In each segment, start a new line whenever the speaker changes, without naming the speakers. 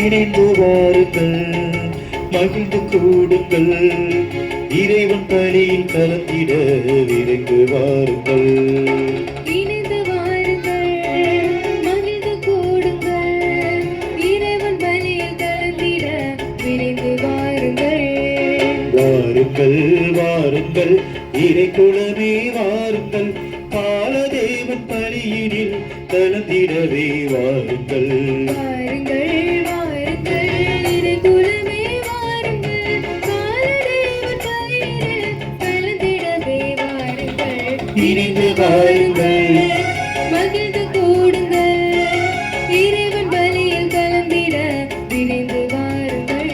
இணைந்து வாருங்கள், மகிழ்ந்து கூடுங்கள், இறைவன் பலியில் கலந்திட விரைந்து வாருங்கள்.
இணைந்து வாருங்கள், மகிழ்ந்து கூடுங்கள், இறைவன் பலியில் கலந்திட விரைந்து வாருங்கள்.
வாருங்கள் வாருங்கள் இறை குலமே வாருங்கள், காலதேவன் பலியினில் கலந்திடவே வாருங்கள்.
வாருங்கள் வாருங்கள் இறை குலமே வாருங்கள், காலதேவன் பலியில் கலந்திடவே வாருங்கள்.
இணைந்து வாருங்கள்,
மகிழ்ந்து கூடுங்கள், இறைவன் பலியில் கலந்திட விரைந்து வாருங்கள்.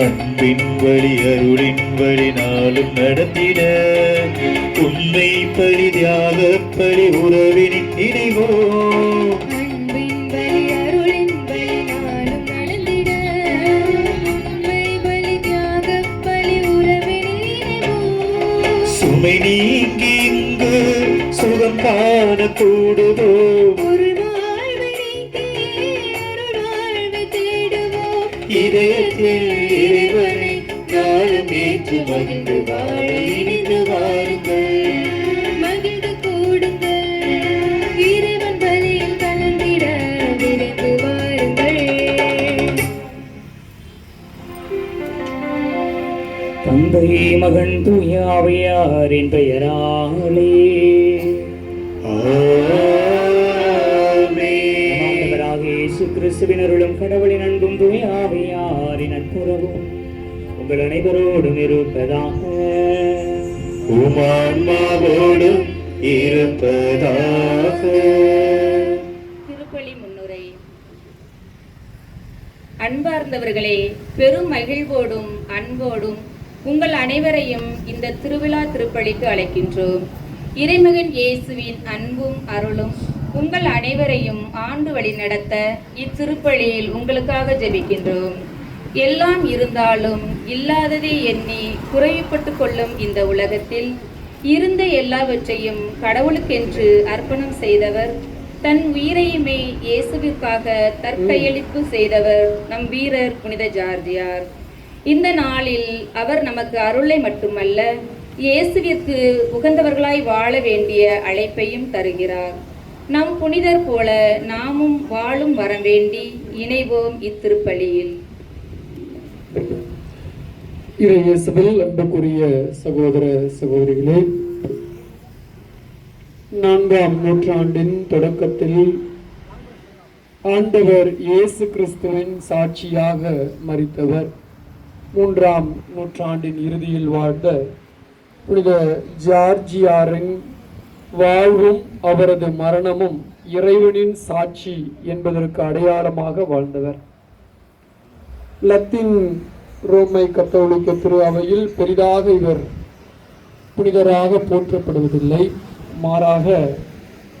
அன்பின் வழி அருளின் வழி நாளும் நடத்திட, உண்மை பலி தியாக பலி உறவினின் இணைவோம்.
அன்பின் பலி அருளின் பலி நாளும் நடந்திட, உண்மை பலி தியாகப் பலி உறவினில் இணைவோம்.
சுமை நீங்கி இங்கு சுகம் காண கூடுவோம்,
ஒரு வாழ்வை நீக்கி அருள்வாழ்வை தேடுவோம்.
இதயத்தில் இறைவனை நாளும் ஏற்று மகிழ்ந்து வாழ இணைந்து வாருங்கள்.
மகிழ்ந்து கூடுங்கள், இறைவன் பலியில் கலந்திட விரைந்து வாருங்கள்.
தந்தை மகன் தூய ஆவியாரின் பெயராலே ஆண்டவராகிய இயேசு கிறிஸ்துவின் அருளும் கடவுளின் அன்பும் தூய ஆவியாரின் நட்புறவும் உங்கள் அனைவரோடும் இருப்பதாக.
உமான்மாவோடும் இருப்பதாக.
திருப்பலி முன்னுரை. அன்பார்ந்தவர்களே, பெரும் மகிழ்வோடும் அன்போடும் உங்கள் அனைவரையும் இந்த திருவிழா திருப்பலிக்கு அழைக்கின்றோம். இறைமகன் இயேசுவின் அன்பும் அருளும் உங்கள் அனைவரையும் ஆண்டு வழி நடத்த இத்திருப்பலியில் உங்களுக்காக ஜெபிக்கின்றோம். எல்லாம் இருந்தாலும் இல்லாததை எண்ணி குறைவுபட்டு கொள்ளும் இந்த உலகத்தில் இருந்த எல்லாவற்றையும் கடவுளுக்கென்று அர்ப்பணம் செய்தவர், தன் உயிரையுமே இயேசுவிற்காக தற்கையளிப்பு செய்தவர் நம் வீரர் புனித ஜார்ஜியார். இந்த நாளில் அவர் நமக்கு அருளை மட்டுமல்ல, இயேசுவிற்கு உகந்தவர்களாய் வாழ வேண்டிய அழைப்பையும் தருகிறார். நம் புனிதர் போல நாமும் வாழும் வரம் வேண்டி இணைவோம் இத்திருப்பலியில்.
இறையேசுவில் அன்புக்குரிய சகோதர சகோதரிகளே, 4ஆம் நூற்றாண்டின் தொடக்கத்தில் ஆண்டவர் இயேசு கிறிஸ்துவின் சாட்சியாக மரித்தவர், 3ஆம் நூற்றாண்டின் இறுதியில் வாழ்ந்த புனித ஜார்ஜியாரின் வாழ்வும் அவரது மரணமும் இறைவனின் சாட்சி என்பதற்கு அடையாளமாக வாழ்ந்தவர். லத்தீன் ரோமை கத்தோலிக்க திரு அவையில் பெரிதாக இவர் புனிதராக போற்றப்படுவதில்லை. மாறாக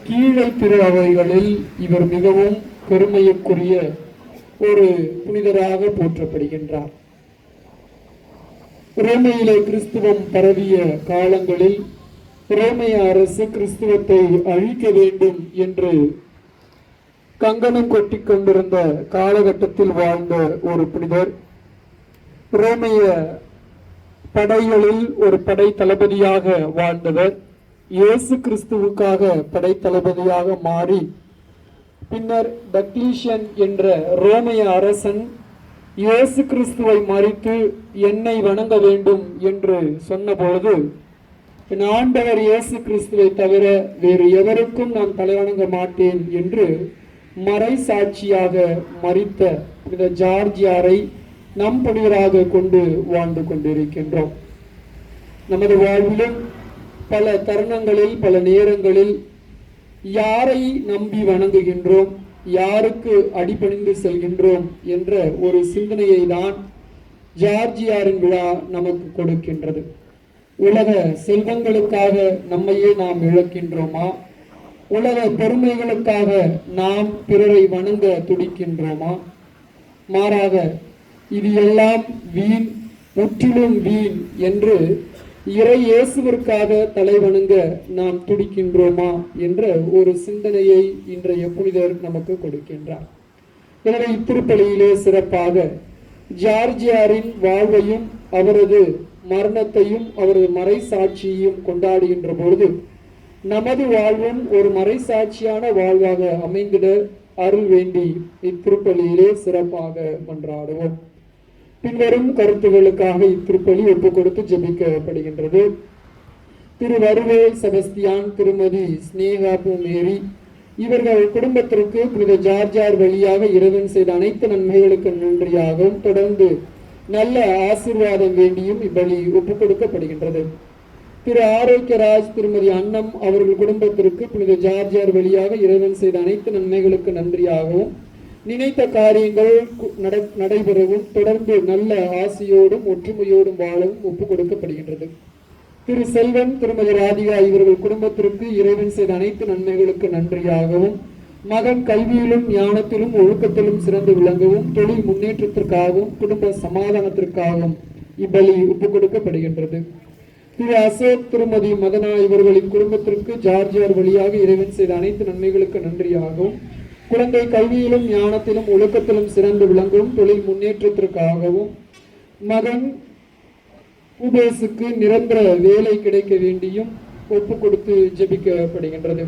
கீழை திரு அவைகளில் இவர் மிகவும் பெருமைக்குரிய ஒரு புனிதராக போற்றப்படுகின்றார். ரோமையிலே கிறிஸ்துவம் பரவிய காலங்களில் ரோமைய அரசு கிறிஸ்துவத்தை அழிக்க வேண்டும் என்று கங்கணம் கொட்டி கொண்டிருந்த காலகட்டத்தில் வாழ்ந்த ஒரு புனிதர். ரோமைய படைகளில் ஒரு படை தளபதியாக வாழ்ந்தவர். இயேசு கிறிஸ்துவுக்காக படை தளபதியாக மாறி பின்னர் டக்ளீஷியன் என்ற ரோமைய அரசன் இயேசு கிறிஸ்துவை மறித்து என்னை வணங்க வேண்டும் என்று சொன்னபொழுது, ஆண்டவர் இயேசு கிறிஸ்துவை தவிர வேறு எவருக்கும் நான் தலைவணங்க மாட்டேன் என்று மறை சாட்சியாக மரித்த இந்த ஜார்ஜியாரை நம் புனிதராக கொண்டு வாழ்ந்து கொண்டிருக்கின்றோம். நமது வாழ்விலும் பல தருணங்களில் பல நேரங்களில் யாரை நம்பி வணங்குகின்றோம், யாருக்கு அடிபணிந்து செல்கின்றோம் என்ற ஒரு சிந்தனையை தான் ஜார்ஜியாரின் விழா நமக்கு கொடுக்கின்றது. உலக செல்வங்களுக்காக நம்மையே நாம் இழக்கின்றோமா? உலக பெருமைகளுக்காக நாம் பிறரை வணங்க துடிக்கின்றோமா? மாறாக இது எல்லாம் வீண், முற்றிலும் வீண் என்று இறை இயேசுவிற்காக தலைவணங்க நாம் துடிக்கின்றோமா என்ற ஒரு சிந்தனையை இன்றைய புனிதர் நமக்கு கொடுக்கின்றார். எனவே இத்திருப்பலியிலே சிறப்பாக ஜார்ஜியாரின் வாழ்வையும் அவரது மரணத்தையும் அவரது மறைசாட்சியையும் கொண்டாடுகின்ற பொழுது நமது வாழ்வும் ஒரு மறைசாட்சியான வாழ்வாக அமைந்திட அருள் வேண்டி இத்திருப்பலியிலே சிறப்பாக மன்றாடுவோம். பின்வரும் கருத்துகளுக்காக இத்திருப்பலி ஒப்பு கொடுத்து ஜெபிக்கப்படுகின்றது. திரு வருவே செபஸ்தியான், திருமதி ஸ்னேகா பூமேரி இவர்கள் குடும்பத்திற்கு புனித ஜார்ஜியார் வழியாக இறைவன் செய்த அனைத்து நன்மைகளுக்கு நன்றியாகவும் தொடர்ந்து நல்ல ஆசீர்வாதம் வேண்டியும் இப்பலி ஒப்புக் கொடுக்கப்படுகின்றது. திரு ஆரோக்கியராஜ், திருமதி அன்னம் அவர்கள் குடும்பத்திற்கு புனித ஜார்ஜியார் வழியாக இறைவன் செய்த அனைத்து நன்மைகளுக்கு நன்றியாகவும் நினைத்த காரியங்கள் நடைபெறவும் தொடர்ந்து நல்ல ஆசையோடும் ஒற்றுமையோடும் வாழவும் ஒப்புக் கொடுக்கப்படுகின்றது. திரு செல்வன், திருமதி ராதிகா இவர்கள் குடும்பத்திற்கு இறைவன் செய்த அனைத்து நன்மைகளுக்கு நன்றியாகவும் மகன் கல்வியிலும் ஞானத்திலும் ஒழுக்கத்திலும் சிறந்து விளங்கவும் தொழில் முன்னேற்றத்திற்காகவும் குடும்ப சமாதானத்திற்காகவும் இப்பலி ஒப்புக் கொடுக்கப்படுகின்றது. திரு அசோக், திருமதி மதனா இவர்களின் குடும்பத்திற்கு ஜார்ஜியார் வழியாக இறைவன் செய்த அனைத்து நன்மைகளுக்கு நன்றியாகவும் குழந்தை கல்வியிலும் ஞானத்திலும் ஒழுக்கத்திலும் சிறந்து விளங்கவும் தொழில் முன்னேற்றத்திற்காகவும் மகன் உபேசுக்கு நிரந்தர வேலை கிடைக்க வேண்டியும் ஒப்பு கொடுத்து ஜெபிக்கப்படுகின்றது.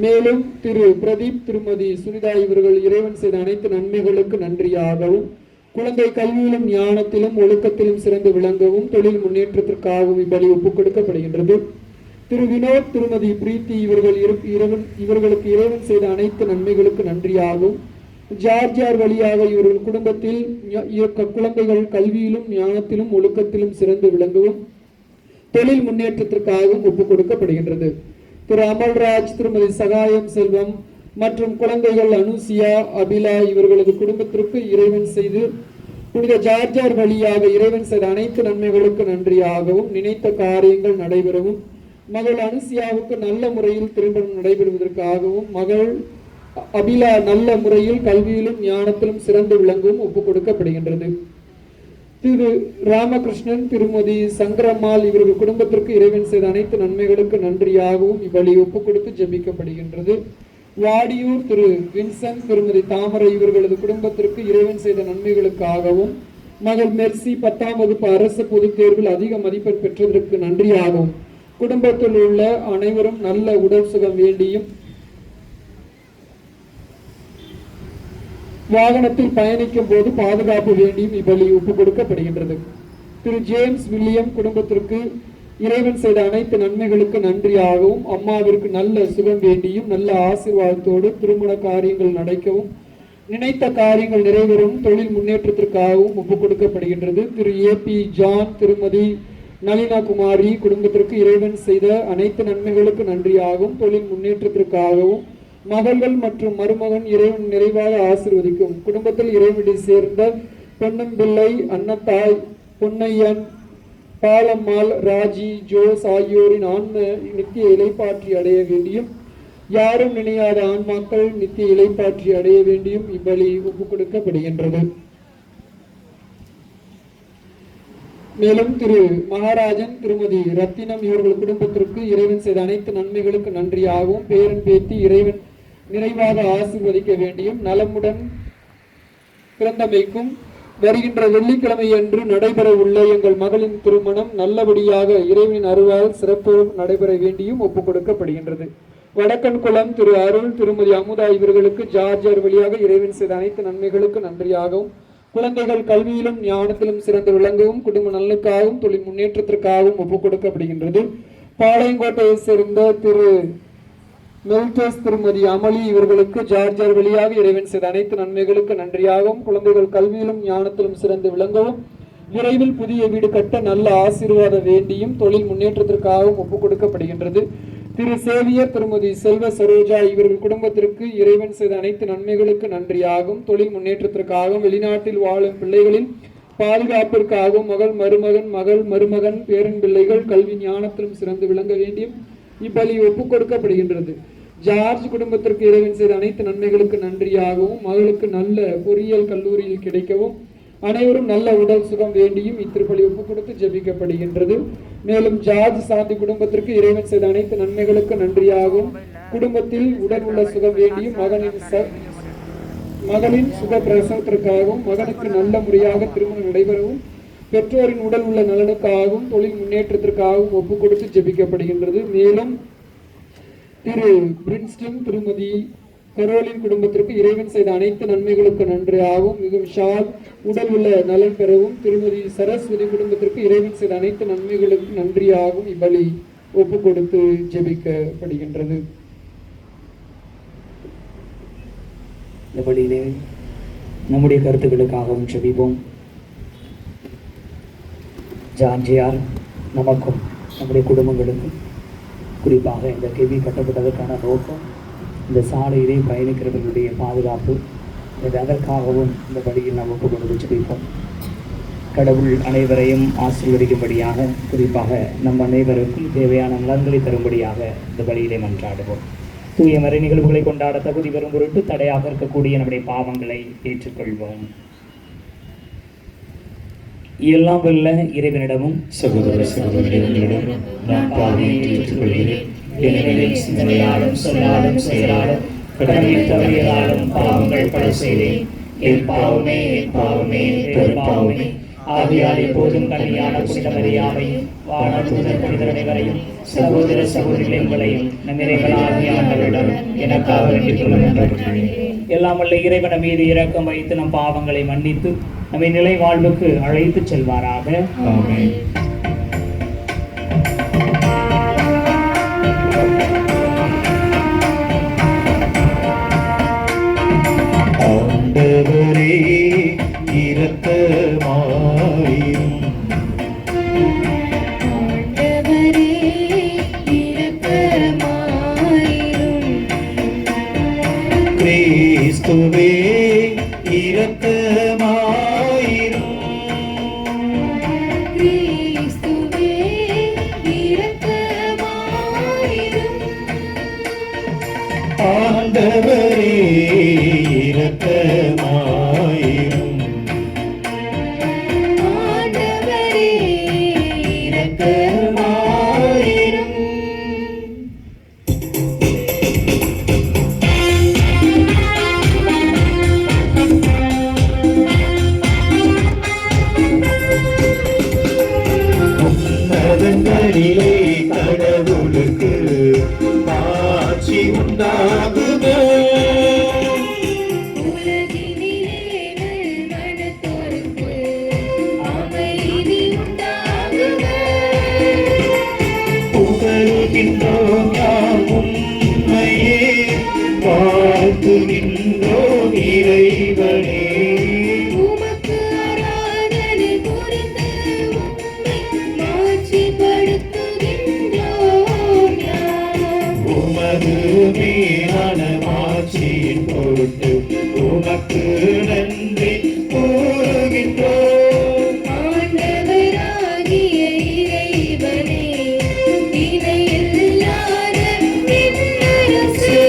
மேலும் திரு பிரதீப், திருமதி சுனிதா இவர்கள் இறைவன் செய்த அனைத்து நன்மைகளுக்கு நன்றியாகவும் குழந்தை கல்வியிலும் ஞானத்திலும் ஒழுக்கத்திலும் சிறந்து விளங்கவும் தொழில் முன்னேற்றத்திற்காகவும் இப்படி ஒப்புக் கொடுக்கப்படுகின்றது. திரு வினோத், திருமதி பிரீத்தி இவர்களுக்கு இறைவன் செய்த அனைத்து நன்மைகளுக்கு நன்றியாகவும் ஜார்ஜியார் வழியாக இவர்கள் குடும்பத்தில் குழந்தைகள் கல்வியிலும் ஞானத்திலும் ஒழுக்கத்திலும் சிறந்து விளங்கவும் தொழில் முன்னேற்றத்திற்காகவும் ஒப்புக் கொடுக்கப்படுகின்றது. திரு அமல்ராஜ், திருமதி சகாயம் செல்வம் மற்றும் குழந்தைகள் அனுசியா, அபிலா இவர்களது குடும்பத்திற்கு இறைவன் செய்து புனித ஜார்ஜியார் வழியாக இறைவன் செய்த அனைத்து நன்மைகளுக்கு நன்றியாகவும் நினைத்த காரியங்கள் நடைபெறவும் மகள் அனுசியாவுக்கு நல்ல முறையில் திருமணம் நடைபெறுவதற்காகவும் மகள் அபிலா நல்ல முறையில் கல்வியிலும் ஞானத்திலும் சிறந்து விளங்கவும் ஒப்புக் கொடுக்கப்படுகின்றது. திரு ராமகிருஷ்ணன், திருமதி சங்கரம்மாள் இவர்கள் குடும்பத்திற்கு இறைவன் செய்த அனைத்து நன்மைகளுக்கு நன்றியாகவும் இவ்வழி ஒப்புக் கொடுத்து ஜெபிக்கப்படுகின்றது. வாடியூர் திரு வின்சன், திருமதி தாமரை இவர்களது குடும்பத்திற்கு இறைவன் செய்த நன்மைகளுக்காகவும் மகள் மெர்சி 10ஆம் வகுப்பு அரசு பொதுத் தேர்வில் அதிக மதிப்பெண் பெற்றதற்கு நன்றியாகவும் குடும்பத்தில் உள்ள அனைவரும் நல்ல உடல் சுகம் வேண்டியும் வாகனத்தில் பயணிக்கும் போது பாதுகாப்பு வேண்டியும் இப்பலி ஒப்புக் கொடுக்கப்படுகின்றது. திரு ஜேம்ஸ் வில்லியம் குடும்பத்திற்கு இறைவன் செய்த அனைத்து நன்மைகளுக்கு நன்றியாகவும் அம்மாவிற்கு நல்ல சுகம் வேண்டியும் நல்ல ஆசீர்வாதத்தோடு திருமண காரியங்கள் நடக்கவும் நினைத்த காரியங்கள் நிறைவேறவும் தொழில் முன்னேற்றத்திற்காகவும் ஒப்புக் கொடுக்கப்படுகின்றது. திரு ஏபி ஜான், திருமதி நளினா குமாரி குடும்பத்திற்கு இறைவன் செய்த அனைத்து நன்மைகளுக்கு நன்றியாகவும் தொழில் முன்னேற்றத்திற்காகவும் மகள்கள் மற்றும் மருமகன் இறைவன் நிறைவாக ஆசீர்வதிக்கும் குடும்பத்தில் இறைவனை சேர்ந்த பொன்னம்பிள்ளை, அன்னத்தாய், பொன்னையன், பாலம்மாள், ராஜி, ஜோஸ் ஆகியோரின் ஆன்ம நித்திய இலைப்பாற்றி அடைய வேண்டியும் யாரும் நினையாத ஆன்மாக்கள் நித்திய இலைப்பாற்றி அடைய வேண்டியும் இப்பலி ஒப்புக் கொடுக்கப்படுகின்றது. மேலும் திரு மகாராஜன், திருமதி ரத்தினம் இவர்கள் குடும்பத்திற்கு இறைவன் செய்த அனைத்து நன்மைகளுக்கு நன்றியாகவும் பேரன் பேத்தி இறைவன் நிறைவாக ஆசீர்வதிக்க வேண்டியும் நலமுடன் பிறந்தமைக்கும் வருகின்ற வெள்ளிக்கிழமை அன்று நடைபெற உள்ள எங்கள் மகளின் திருமணம் நல்லபடியாக இறைவனின் அருளால் சிறப்போடு நடைபெற வேண்டியும் ஒப்புக் கொடுக்கப்படுகின்றது. வடக்கன் குளம் திரு அருள், திருமதி அமுதா இவர்களுக்கு ஜார்ஜியார் வழியாக இறைவன் செய்த அனைத்து நன்மைகளுக்கு நன்றியாகவும் குழந்தைகள் கல்வியிலும் ஞானத்திலும் சிறந்து விளங்கவும் குடும்ப நலனுக்காகவும் தொழில் முன்னேற்றத்திற்காகவும் ஒப்புக் கொடுக்கப்படுகின்றது. பாளையங்கோட்டையை சேர்ந்த திரு மெல்டஸ், திருமதி அமளி இவர்களுக்கு ஜார்ஜியார் வழியாக இறைவன் செய்த அனைத்து நன்மைகளுக்கு நன்றியாகவும் குழந்தைகள் கல்வியிலும் ஞானத்திலும் சிறந்து விளங்கவும் விரைவில் புதிய வீடு கட்ட நல்ல ஆசீர்வாதம் வேண்டியும் தொழில் முன்னேற்றத்திற்காகவும் ஒப்புக் கொடுக்கப்படுகின்றது. திரு சேவியர், திருமதி செல்வ சரோஜா இவர்கள் குடும்பத்திற்கு இறைவன் செய்த அனைத்து நன்மைகளுக்கு நன்றியாகவும் தொழில் முன்னேற்றத்திற்காகவும் வெளிநாட்டில் வாழும் பிள்ளைகளின் பாதுகாப்பிற்காகவும் மகள் மருமகன் பேரன் பிள்ளைகள் கல்வி ஞானத்திலும் சிறந்து விளங்க வேண்டியும் இப்பலி ஒப்புக் கொடுக்கப்படுகின்றது. ஜார்ஜ் குடும்பத்திற்கு இறைவன் செய்த அனைத்து நன்மைகளுக்கு நன்றியாகவும் மகளுக்கு நல்ல பொறியியல் கல்லூரியில் கிடைக்கவும் அனைவரும் நல்ல உடல் சுகம் வேண்டியும் இத்திருப்பலி ஒப்பு கொடுத்து ஜெபிக்கப்படுகின்றது. மேலும் ஜார்ஜ் சாந்தி குடும்பத்திற்கு இறைவன் செய்த அனைத்து நன்மைகளுக்கு நன்றியாகவும் குடும்பத்தில் உடல் உள்ள சுகம் வேண்டியும் மகளின் சுக பிரசவத்திற்காகவும் மகனுக்கு நல்ல முறையாக திருமணம் நடைபெறவும் பெற்றோரின் உடல் உள்ள நலனுக்காகவும் தொழில் முன்னேற்றத்திற்காகவும் ஒப்பு கொடுத்து ஜெபிக்கப்படுகின்றது. மேலும் திரு பிரின்ஸ்டன் திருமதி கரோலின் குடும்பத்திற்கு இறைவன் செய்த அனைத்து நன்மைகளுக்கு நன்றியாகவும் மிக விஷால் உடல் உள்ள நலன் பெறவும் திருமதி சரஸ்வதி குடும்பத்திற்கு இறைவன் செய்த அனைத்து நன்மைகளுக்கு நன்றியாகவும் இப்பலி ஒப்பு கொடுத்து ஜெபிக்கப்படுகின்றது.
இந்த பலியிலே நம்முடைய கருத்துக்களுக்காகவும் ஜெபிப்போம். ஜார்ஜியார் நமக்கும் நம்முடைய குடும்பங்களுக்கும் குறிப்பாக இந்த கெவி கட்டப்பட்டதற்கான நோக்கம் இந்த சாலையிலே பயணிக்கிறவர்களுடைய பாதுகாப்பு. அதற்காகவும் இந்த பலியில் நாம் ஒப்பு கொண்டு ஜெபிப்போம். கடவுள் அனைவரையும் ஆசீர்வதிக்கும்படியாக குறிப்பாக நம் அனைவருக்கும் தேவையான நலன்களை தரும்படியாக இந்த பலியிலே மன்றாடுவோம். தூய மறை நிகழ்வுகளை கொண்டாட தகுதி பெறும் பொருட்டு தடையாக இருக்கக்கூடிய நம்முடைய பாவங்களை ஏற்றுக்கொள்வோம். எல்லாம் வல்ல இறைவனிடமும்
சகோதர சகோதரிகளிடமும் நான் பாவியை ஏற்றுக்கொள்கிறேன். ஏனெனில் சிந்தனையாலும் சொல்லாலும் செயலாலும் கடமையில் தவறியதாலும் பாவங்கள் பல செய்தேன். என் பாவமே என் பாவமே பெரும்பாவமே. ஆகையால் எப்போதும் கல்யாண புனித மரியாதையும் வானதூதர் புனிதர் அனைவரையும் சகோதர சகோதரிகள் உங்களையும் நம் இறைவனாகிய ஆண்டவரிடம் எனக்காக வேண்டிக் கொள்ளுங்கள்.
எல்லாம் வல்ல இறைவன் மீது இரக்கம் வைத்து நம் பாவங்களை மன்னித்து நம்மை நிலை வாழ்வுக்கு அழைத்து செல்வாராக.
ஆமென். ஆண்டவரே இரக்கமாயிரும்.
ஆண்டவரே இரக்கமாயிரும்.
கிறிஸ்துவே இரக்கமாயிரும்.
கிறிஸ்துவே இரக்கமாயிரும்.
ஆண்டவரே இரக்கமாயிரும்.
ஆண்டவரே
இரக்கமாயிரும். உன்னதங்களிலே கடவுளுக்கு ஆட்சி உண்டாகுக.
உலகினிலே நல்மனத்தோருக்கு அமைதி உண்டாகுக.
புகழ்கின்றோம் யாம் உம்மையே, வாழ்த்துகின்றோம் இறைவனே.
உமக்கு ஆராதனை புரிந்து உம்மை மாட்சிப்படுத்துகின்றோம் யாம்.
உமது மேலான மாட்சியின் பொருட்டு உமக்கு நன்றி கூறுகின்றோம்.
ஆண்டவராகிய இறைவனே, இணையில்லாத விண்ணரசே,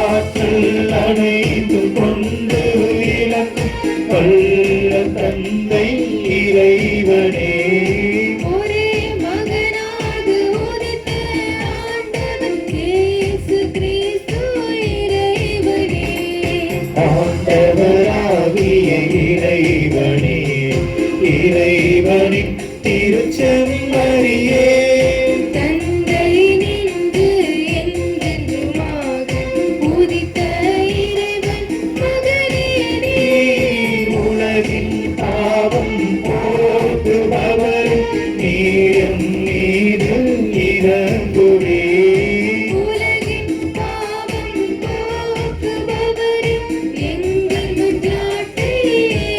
ஆற்றல் அனைத்து கொண்டு விளங்கும் வல்ல தந்தை இறைவனே.
ஒரே மகனாக உதித்த ஆண்டவர் இயேசு கிறிஸ்து இறைவனே.
ஆண்டவராகிய இறைவனே, இறைவனின் திருச்செம்மறியே,
தந்தை நின்று என்றென்றுமாக உதித்த இறைவன் மகனே நீர்.
உலகின் பாவம் போக்குபவர் நீரும் மீது இறங்குவே.
உலகின் பாவம் போக்குபவரே, எங்கள் குற்றத்தை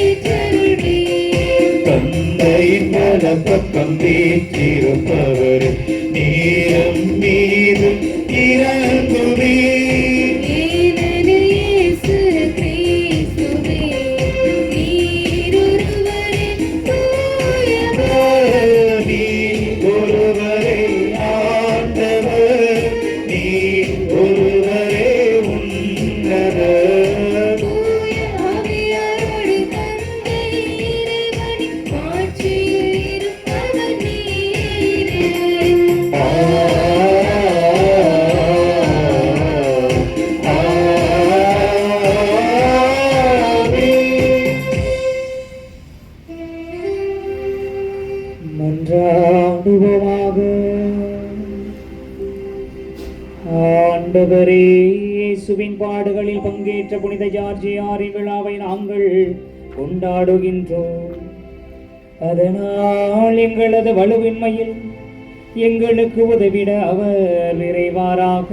ஏற்றருள்வீர்.
தந்தையின் வலப்பக்கம் வீற்றிருப்பவர் நீரும் மீது இறங்குவே.
ஏனெனில் இயேசு கிறிஸ்துவே, நீர் ஒருவரே தூயவர்.
நீர் ஒருவரே ஆண்டவர், நீர் ஒருவரே
மன்றாடுவோமாக. ஆண்டவரே, இயேசுவின் பாடுகளில் பங்கேற்ற புனித ஜார்ஜியாரின் விழாவை நாங்கள் கொண்டாடுகின்றோம். அதனால் எங்களது வலுவின்மையில் எங்களுக்கு உதவிட அவர் விரைவாராக.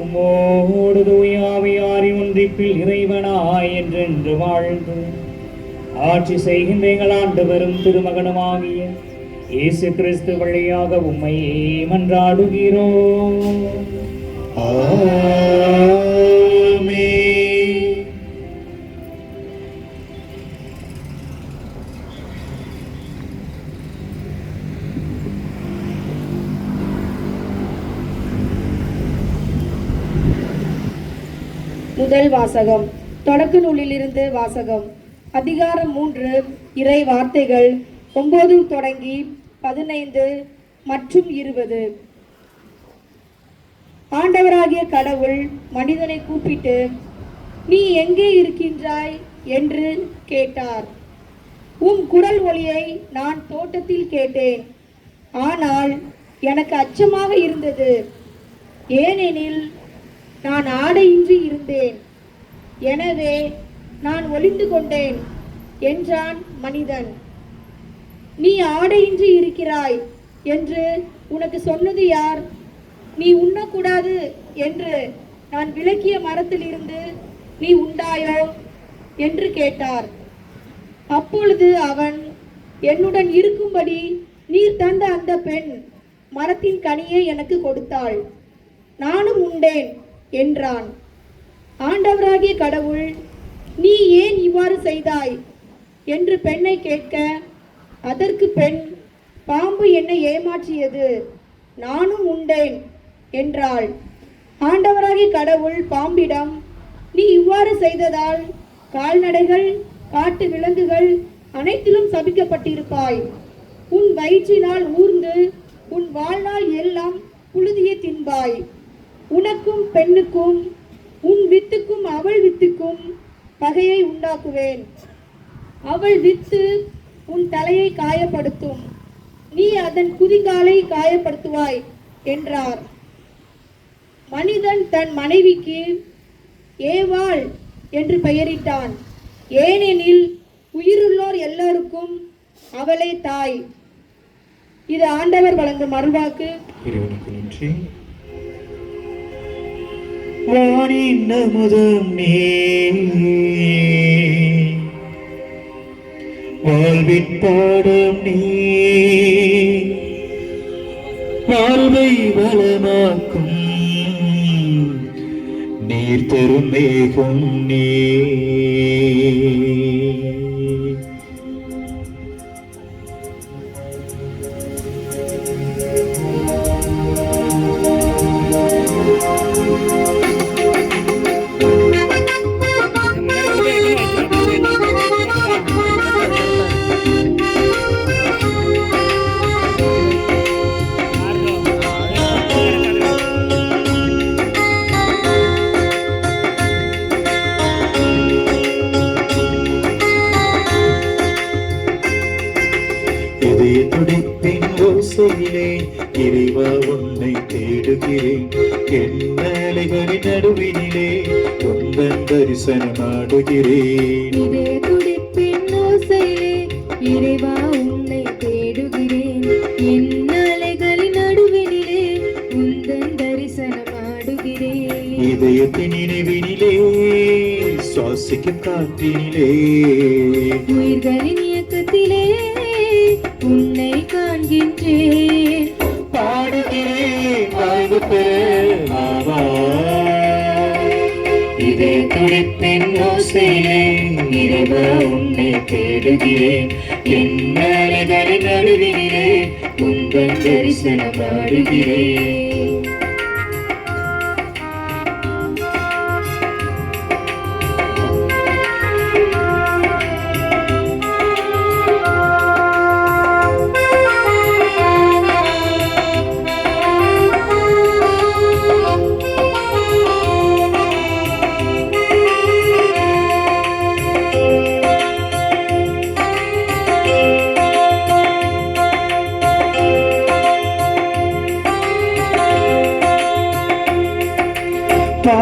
உம்மோடு தூய ஆவியாரின் ஒன்றிப்பில் இறைவனாய் என்றென்று வாழ்ந்து ஆட்சி செய்கின்ற எங்கள் ஆண்டவரும் திருமகனுமாகிய இயேசு கிறிஸ்து வழியாக உம்மை மன்றாடுகிறோம்.
ஆமென்.
முதல் வாசகம். தொடக்க நூலிலிருந்து வாசகம். அதிகாரம் 3, இறை வார்த்தைகள் 9 தொடங்கி 15 மற்றும் 20. ஆண்டவராகிய கடவுள் மனிதனை கூப்பிட்டு, நீ எங்கே இருக்கின்றாய் என்று கேட்டார். உம் குரல் ஒலியை நான் தோட்டத்தில் கேட்டேன், ஆனால் எனக்கு அச்சமாக இருந்தது, ஏனெனில் நான் ஆடையின்றி இருந்தேன், எனவே நான் ஒளிந்து கொண்டேன் என்றான் மனிதன். நீ ஆடையின்றி இருக்கிறாய் என்று உனக்கு சொன்னது யார்? நீ உண்ணக்கூடாது என்று நான் விலக்கிய மரத்திலிருந்து நீ உண்டாயோ என்று கேட்டார். அப்பொழுது அவன், என்னுடன் இருக்கும்படி நீர் தந்த அந்த பெண் மரத்தின் கனியை எனக்கு கொடுத்தாள், நானும் உண்டேன் என்றான். ஆண்டவராகிய கடவுள், நீ ஏன் இவ்வாறு செய்தாய் என்று பெண்ணை கேட்க, அதற்கு பெண், பாம்பு என்னை ஏமாற்றியது, நானும் உண்டேன் என்றாள். ஆண்டவராகிய கடவுள் பாம்பிடம், நீ இவ்வாறு செய்ததால் கால்நடைகள், காட்டு விலங்குகள் அனைத்திலும் சபிக்கப்பட்டிருப்பாய். உன் வயிற்றினால் ஊர்ந்து உன் வாழ்நாள் எல்லாம் புழுதியை தின்பாய். உனக்கும் பெண்ணுக்கும், உன் வித்துக்கும் அவள் வித்துக்கும் பகையை உண்டாக்குவேன். அவள் வித்து உன் தலையை காயப்படுத்தும், நீ அதன் குதிகாலை காயப்படுத்துவாய் என்றார். மனிதன் தன் மனைவிக்கு ஏவாள் என்று பெயரிட்டான், ஏனெனில் உயிருள்ளோர் எல்லாருக்கும் அவளே தாய். இது ஆண்டவர் வழங்கும் அருள்வாக்கு.
இறைவனுக்கு நன்றி. வானின் அமுதம் நீ, வாழ்வின் பாடம் நீ, வாழ்வை வளமாக்கும் நீர் தரும் மேகம் நீ. துடிப்பின் ஓசையிலே இறைவா உன்னை தேடுகிறேன், எண்ணலைகளின் நடுவினிலே உந்தன் தரிசனமாடுகிறேன்.
இதய துடிப்பின் ஓசையிலே இறைவா உன்னை தேடுகிறேன், என் அலைகளின் நடுவினிலே உந்தன் தரிசனமாடுகிறேன்.
இதயத்தின் நினைவினிலே சுவாசிக்கும் காற்றினிலே
உயிர்களின் இயக்கத்திலே உன்னை காண்கின்றேன்,
பாடுகிறேன் வாழ்வு பெற. இதய துடிப்பின் ஓசையிலே இறைவா உன்னை தேடுகிறேன், என் அலைகளின் நடுவினிலே உந்தன் தரிசனமாடுகிறேன்.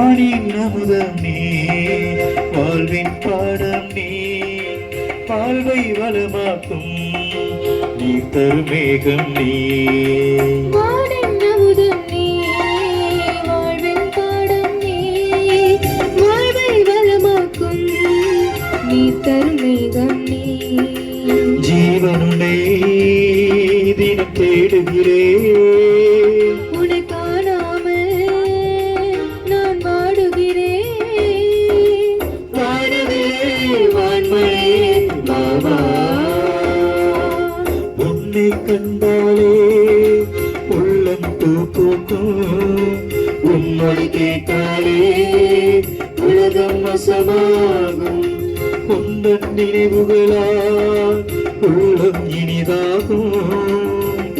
வானின் அமுதம் நீ, வாழ்வின் பாடம் நீ, வாழ்வை வளமாக்கும் நீ தரும் மேகம் நீ.
வானின் அமுதம் நீ, வாழ்வின் பாடம் நீ, வாழ்வை வளமாக்கும் நீ தரும் மேகம் நீ.
ஜீவனுடை தினம் தேடுகிறேன்,
உன்னை காணாமல் நான் வாடுகிறேன்.
வானவிலே வான்மழை பாபா, உன்னை கண்டாலே உள்ளம் பூக்கும், உன்மொழி கேட்டாலே உலகம் வசமாகும், உந்தன் நினைவுகளால் உள்ளம் இனிதாகும்,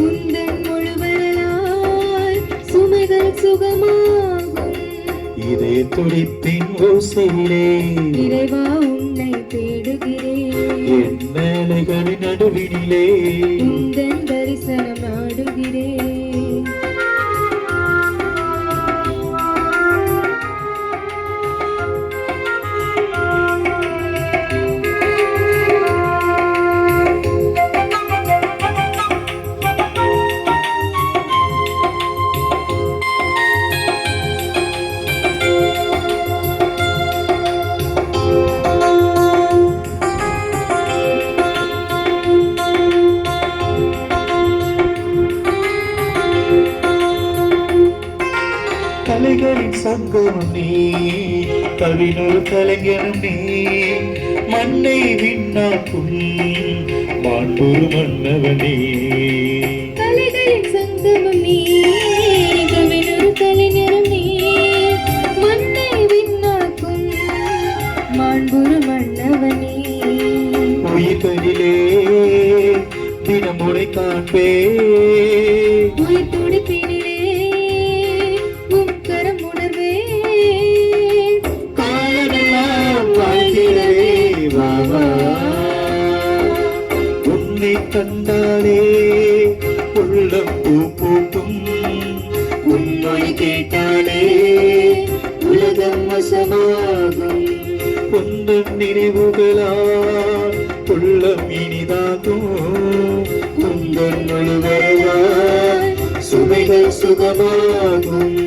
உந்தன் முழுவலால் சுமைகள் சுகமாகும்.
இதே துடிப்பின் ஓசையிலே
இறைவா உன்னை தேடுகிறேன்,
என் மேலைகளின் நடுவினிலே
உந்தன் தரிசனம் நாடுகிறேன்.
கலைகளின் சங்கமம் நீ, கவினொரு கலைஞனும் நீ, மண்ணை விண்ணாக்கும் மாண்புரு மன்னவனே.
கலைகளின் சங்கமம் நீ, கவினொரு கலைஞரும் நீ, மண்ணை விண்ணாக்கும் மாண்புரு மன்னவனே.
உயிர்களிலே தினமுறை காண்பே,
உயிர் துடிப்பினிலே உம் கரம் உணர்வே.
காலமெல்லாம் வாழ்கிறே பாபா, உன்னை கண்டாலே உள்ளம் பூ பூக்கும், உன்மொழி கேட்டாலே உலகம் வசமாகும், உந்தன் நினைவுகளால் உள்ளம் இனிதாகும், உந்தன் முழுவலால் சுமைகள் சுகமாகும்.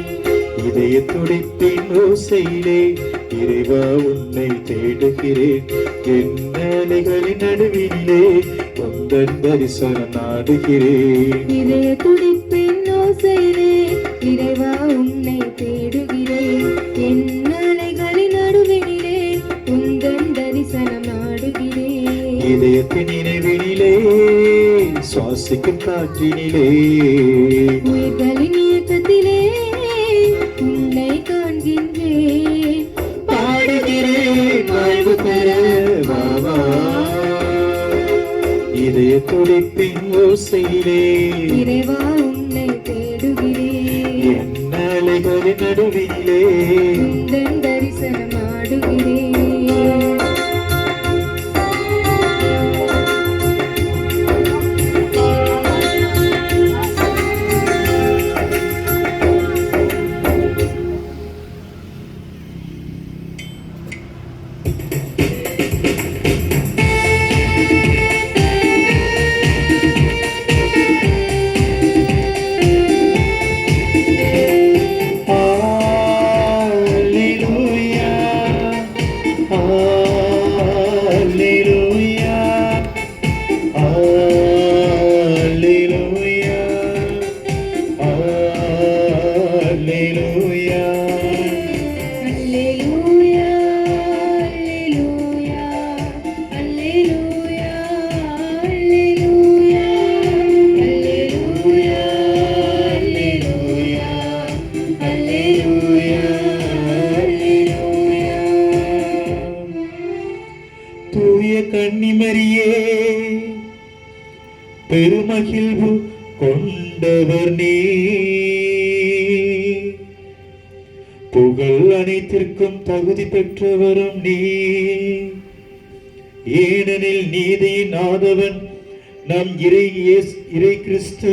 இதய துடிப்பின் ஓசையிலே இறைவா உன்னை தேடுகிறேன், என் வேலைகளின் நடுவிலே உந்தன் தரிசனம் நாடுகிறேன்.
இதய துடிப்பின் ஓசையிலே இறைவா உன்னை தேடுகிறேன், என் அலைகளின் நடுவினிலே உந்தன் தரிசனம் நாடுகிறேன்.
இதயத்தின் நினைவினிலே சுவாசிக்கும் காற்றினிலே
உயிர்களின் இயக்கத்திலே உன்னை காண்கின்றேன்,
பாடுகிறேன் வாழ்வு பெற பாபா. இதய துடிப்பின் ஓசையிலே
இறைவா உன்னை தேடுகிறேன்,
என் அலைகளின் நடுவிலே
உந்தன் தரிசனம் நாடுகிறேன்.
கன்னிமரியே பெருமகிழ்வு கொண்டவர் நீ, புகழ் அனைத்திற்கும் தகுதி பெற்றவரும் நீ. ஏனெனில் நீதியின் ஆதவன் நம் இறை கிறிஸ்து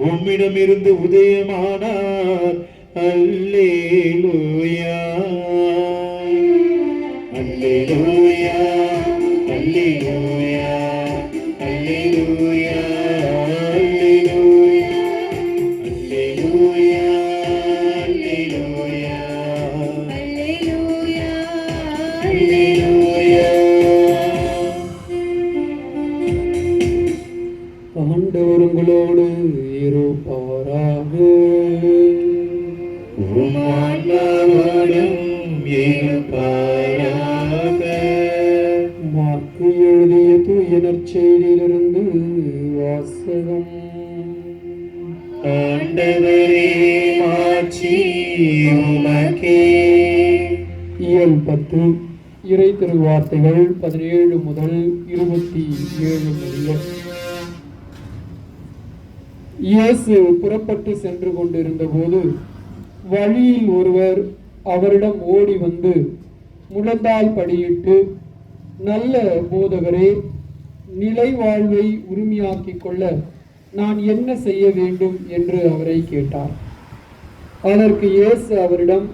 உம்மிடமிருந்து உதயமானார். அல்லேலூயா அல்லேலூயா அல்லேலூயா அல்லேலூயா அல்லேலூயா அல்லேலூயா அல்லேலூயா
ஆண்டவர் உங்களோடு இருப்பாராக.
உம்மாண்டவரும் இருப்பாராக.
மாற்கு எழுதிய தூய நற்செய்தியிலிருந்து வாசகம்.
ஆண்டவரே மாட்சி உமக்கே.
இயல் 10 இறை திருவார்த்தைகள் 17 முதல் 27 முடிய. இயேசு புறப்பட்டு சென்று கொண்டிருந்த போது வழியில் ஒருவர் அவரிடம் ஓடி வந்து முழந்தாள் படியிட்டு, நல்ல போதகரே, நிலை வாழ்வை உரிமையாக்கிக் கொள்ள நான் என்ன செய்ய வேண்டும் என்று அவரை கேட்டார். அதற்கு இயேசு அவரிடம்,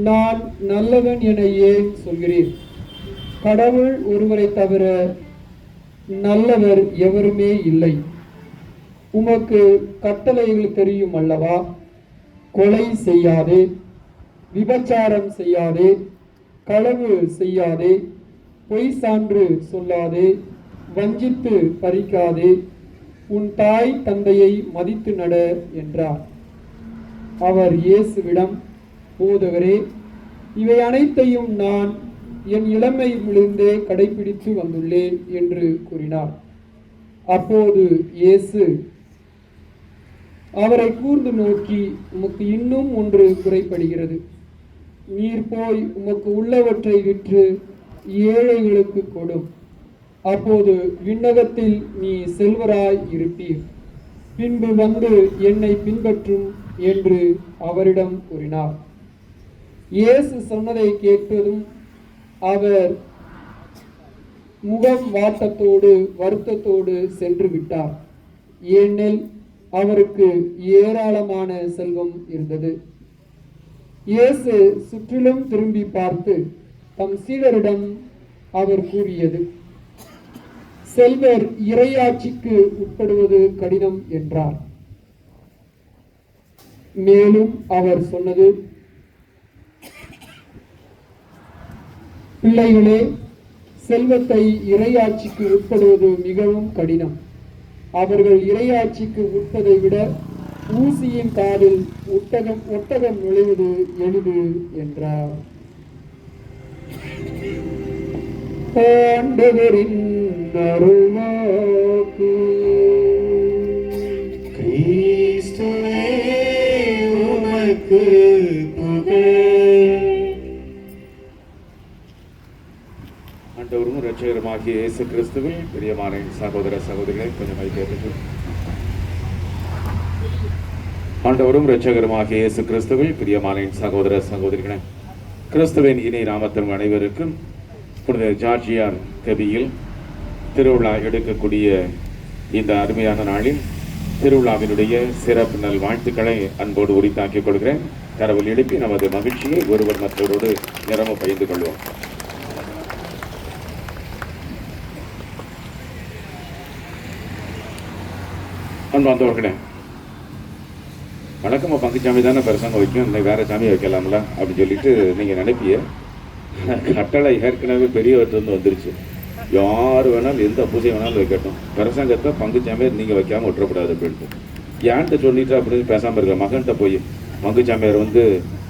நான் நல்லவன் என ஏன் சொல்கிறீர்? கடவுள் ஒருவரை தவிர நல்லவர் எவருமே இல்லை. உமக்கு கட்டளைகள் தெரியும் அல்லவா? கொலை செய்யாதே, விபச்சாரம் செய்யாதே, களவு செய்யாதே, பொய் சான்று சொல்லாதே, வஞ்சித்து பறிக்காதே, உன் தாய் தந்தையை மதித்து நட என்றார். அவர் இயேசுவிடம், போதகரே, இவை அனைத்தையும் நான் என் இளமையிலிருந்தே கடைபிடித்து வந்துள்ளேன் என்று கூறினார். அப்போது இயேசு அவரை கூர்ந்து நோக்கி, உமக்கு இன்னும் ஒன்று குறைபடுகிறது. நீர் போய் உமக்கு உள்ளவற்றை விற்று ஏழைகளுக்கு கொடும். அப்போது விண்ணகத்தில் நீ செல்வராய் இருப்பீர். பின்பு வந்து என்னை பின்பற்றும் என்று அவரிடம் கூறினார். இயேசு சொன்னதை கேட்டதும் அவர் முகம் வாட்டத்தோடு வருத்தத்தோடு சென்று விட்டார். ஏனெனில் அவருக்கு ஏராளமான செல்வம் இருந்தது. இயேசு சுற்றிலும் திரும்பி பார்த்து தம் சீடரிடம் அவர் கூறியது, செல்வர் இறையாட்சிக்கு உட்படுவது கடினம் என்றார். மேலும் அவர் சொன்னது, பிள்ளைகளே, செல்வத்தை இறையாட்சிக்கு உட்படுவது மிகவும் கடினம். அவர்கள் இறையாட்சிக்கு உட்பதை விட ஊசியின் காலில் ஒட்டகம் நுழைவது எளிது என்றார். ஆண்டவரின் அருள்வாக்கு.
கிறிஸ்துவே உமக்கு புகழ்.
ஆண்டவரும் இரட்சகருமாகிய இயேசு கிறிஸ்துவில் பிரியமான சகோதர சகோதரிகளை கொஞ்சமாய் கேட்டுங்கள். ஆண்டவரும் இரட்சகருமாகிய இயேசு கிறிஸ்துவில் பிரியமான சகோதர சகோதரிகளை, கிறிஸ்துவின் இணை நாமத்தின் அனைவருக்கும் புனித ஜார்ஜியார் கபியில் திருவிழா எடுக்கக்கூடிய இந்த அருமையான நாளில் திருவிழாவினுடைய சிறப்பு நல் வாழ்த்துக்களை அன்போடு உரித்தாக்கிக் கொள்கிறேன். கரவல் எழுப்பி நமது மகிழ்ச்சியை ஒருவர் மற்றவரோடு நிரம்ப பகிர்ந்து கொள்வோம். அன்பார்ந்தவர்களே, வணக்கமாக பங்குச்சாமி தானே பிரசங்கம் வைக்கும், இன்னைக்கு வேறு சாமி வைக்கலாம்ல அப்படின்னு சொல்லிட்டு நீங்கள் நினைப்பிய. கட்டளை ஏற்கனவே பெரியவர்கிட்ட வந்துருச்சு. யார் வேணாலும் எந்த பூஜை வேணாலும் வைக்கட்டும், பிரசங்கத்தை பங்குச்சாமியார் நீங்கள் வைக்காமல் விட்டுறக்கூடாது அப்படின்ட்டு. ஏன்ட்ட சொல்லிட்டு அப்படின்னு பேசாமல் இருக்க மகன்கிட்ட போய், பங்குச்சாமியார்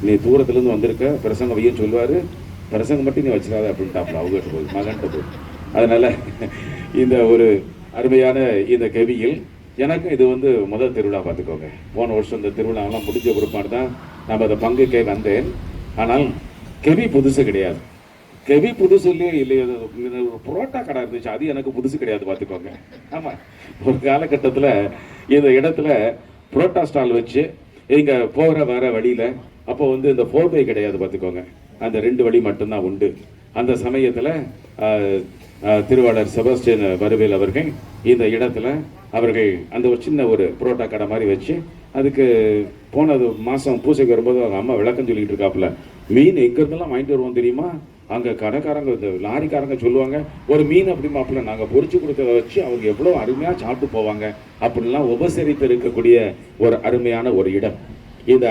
நீ தூரத்துலேருந்து வந்திருக்க, பிரசங்கம் வையன்னு சொல்லுவார், பிரசங்கம் மட்டும் நீ வச்சிடாத அப்படின்ட்டாப்புல அவங்ககிட்ட போய், மகன்கிட்ட போய். அதனால் இந்த ஒரு அருமையான இந்த கவியில் எனக்கு இது முதல் திருவிழா பார்த்துக்கோங்க. போன வருஷம் இந்த திருவிழாவெல்லாம் முடிஞ்ச பிற்பாடு தான் நம்ம அதை பங்குக்கே வந்தேன். ஆனால் கெவி புதுசு கிடையாது. கெவி புதுசு இல்லையே, ஒரு புரோட்டா கடை இருந்துச்சு, அது எனக்கு புதுசு கிடையாது பார்த்துக்கோங்க. ஆமாம், ஒரு காலகட்டத்தில் இந்த இடத்துல புரோட்டா ஸ்டால் வச்சு இங்கே போகிற வர வழியில் அப்போ இந்த 4-way கிடையாது பார்த்துக்கோங்க, அந்த 2 வழி மட்டும்தான் உண்டு. அந்த சமயத்தில் திருவாளர் செபஸ்டியன் வருவேல் அவர்கள் இந்த இடத்துல அவர்கள் அந்த ஒரு சின்ன ஒரு புரோட்டா கடை மாதிரி வச்சு அதுக்கு போனது மாதம் பூசைக்கு வரும்போது அவங்க அம்மா விளக்கம் சொல்லிட்டு இருக்காப்புல, மீன் எங்கேருந்தெல்லாம் வாங்கிட்டு வருவோம் தெரியுமா, அங்கே கடைக்காரங்க இந்த லாரிக்காரங்க சொல்லுவாங்க ஒரு மீன் அப்படிமாப்புல நாங்கள் பொரிச்சு கொடுத்ததை வச்சு அவங்க எவ்வளோ அருமையாக சாப்பிட்டு போவாங்க அப்படின்லாம் உபசரித்து இருக்கக்கூடிய ஒரு அருமையான ஒரு இடம். இந்த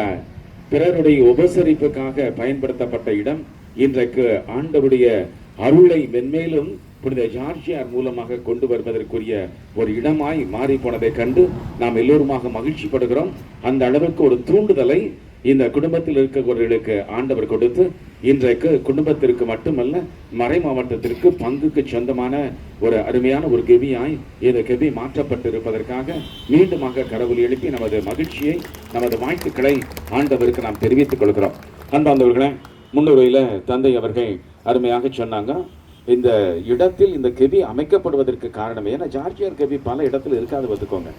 பிறருடைய உபசரிப்புக்காக பயன்படுத்தப்பட்ட இடம் இன்றைக்கு ஆண்டவருடைய அருளை மென்மேலும் புனித ஜார்ஜியார் மூலமாக கொண்டு வருவதற்குரிய ஒரு இடமாய் மாறி போனதை கண்டு நாம் எல்லோருமாக மகிழ்ச்சி படுகிறோம். அந்த அளவுக்கு ஒரு தூண்டுதலை இந்த குடும்பத்தில் இருக்கிறவர்களுக்கு ஆண்டவர் கொடுத்து இன்றைக்கு குடும்பத்திற்கு மட்டுமல்ல மறை மாவட்டத்திற்கு பங்குக்கு சொந்தமான ஒரு அருமையான ஒரு கெபியாய் இந்த கெபி மாற்றப்பட்டிருப்பதற்காக மீண்டுமாக கடவுள் எழுப்பி நமது மகிழ்ச்சியை நமது வாழ்த்துக்களை ஆண்டவருக்கு நாம் தெரிவித்துக் கொள்கிறோம். அன்பார்ந்தவர்களே, முன்னுரையில் தந்தை அவர்கள் அருமையாக சொன்னாங்க, இந்த இடத்தில் இந்த கெபி அமைக்கப்படுவதற்கு காரணம் ஏன்னா ஜார்ஜியார் கெபி பல இடத்துல இருக்காது பார்த்துக்கோங்க.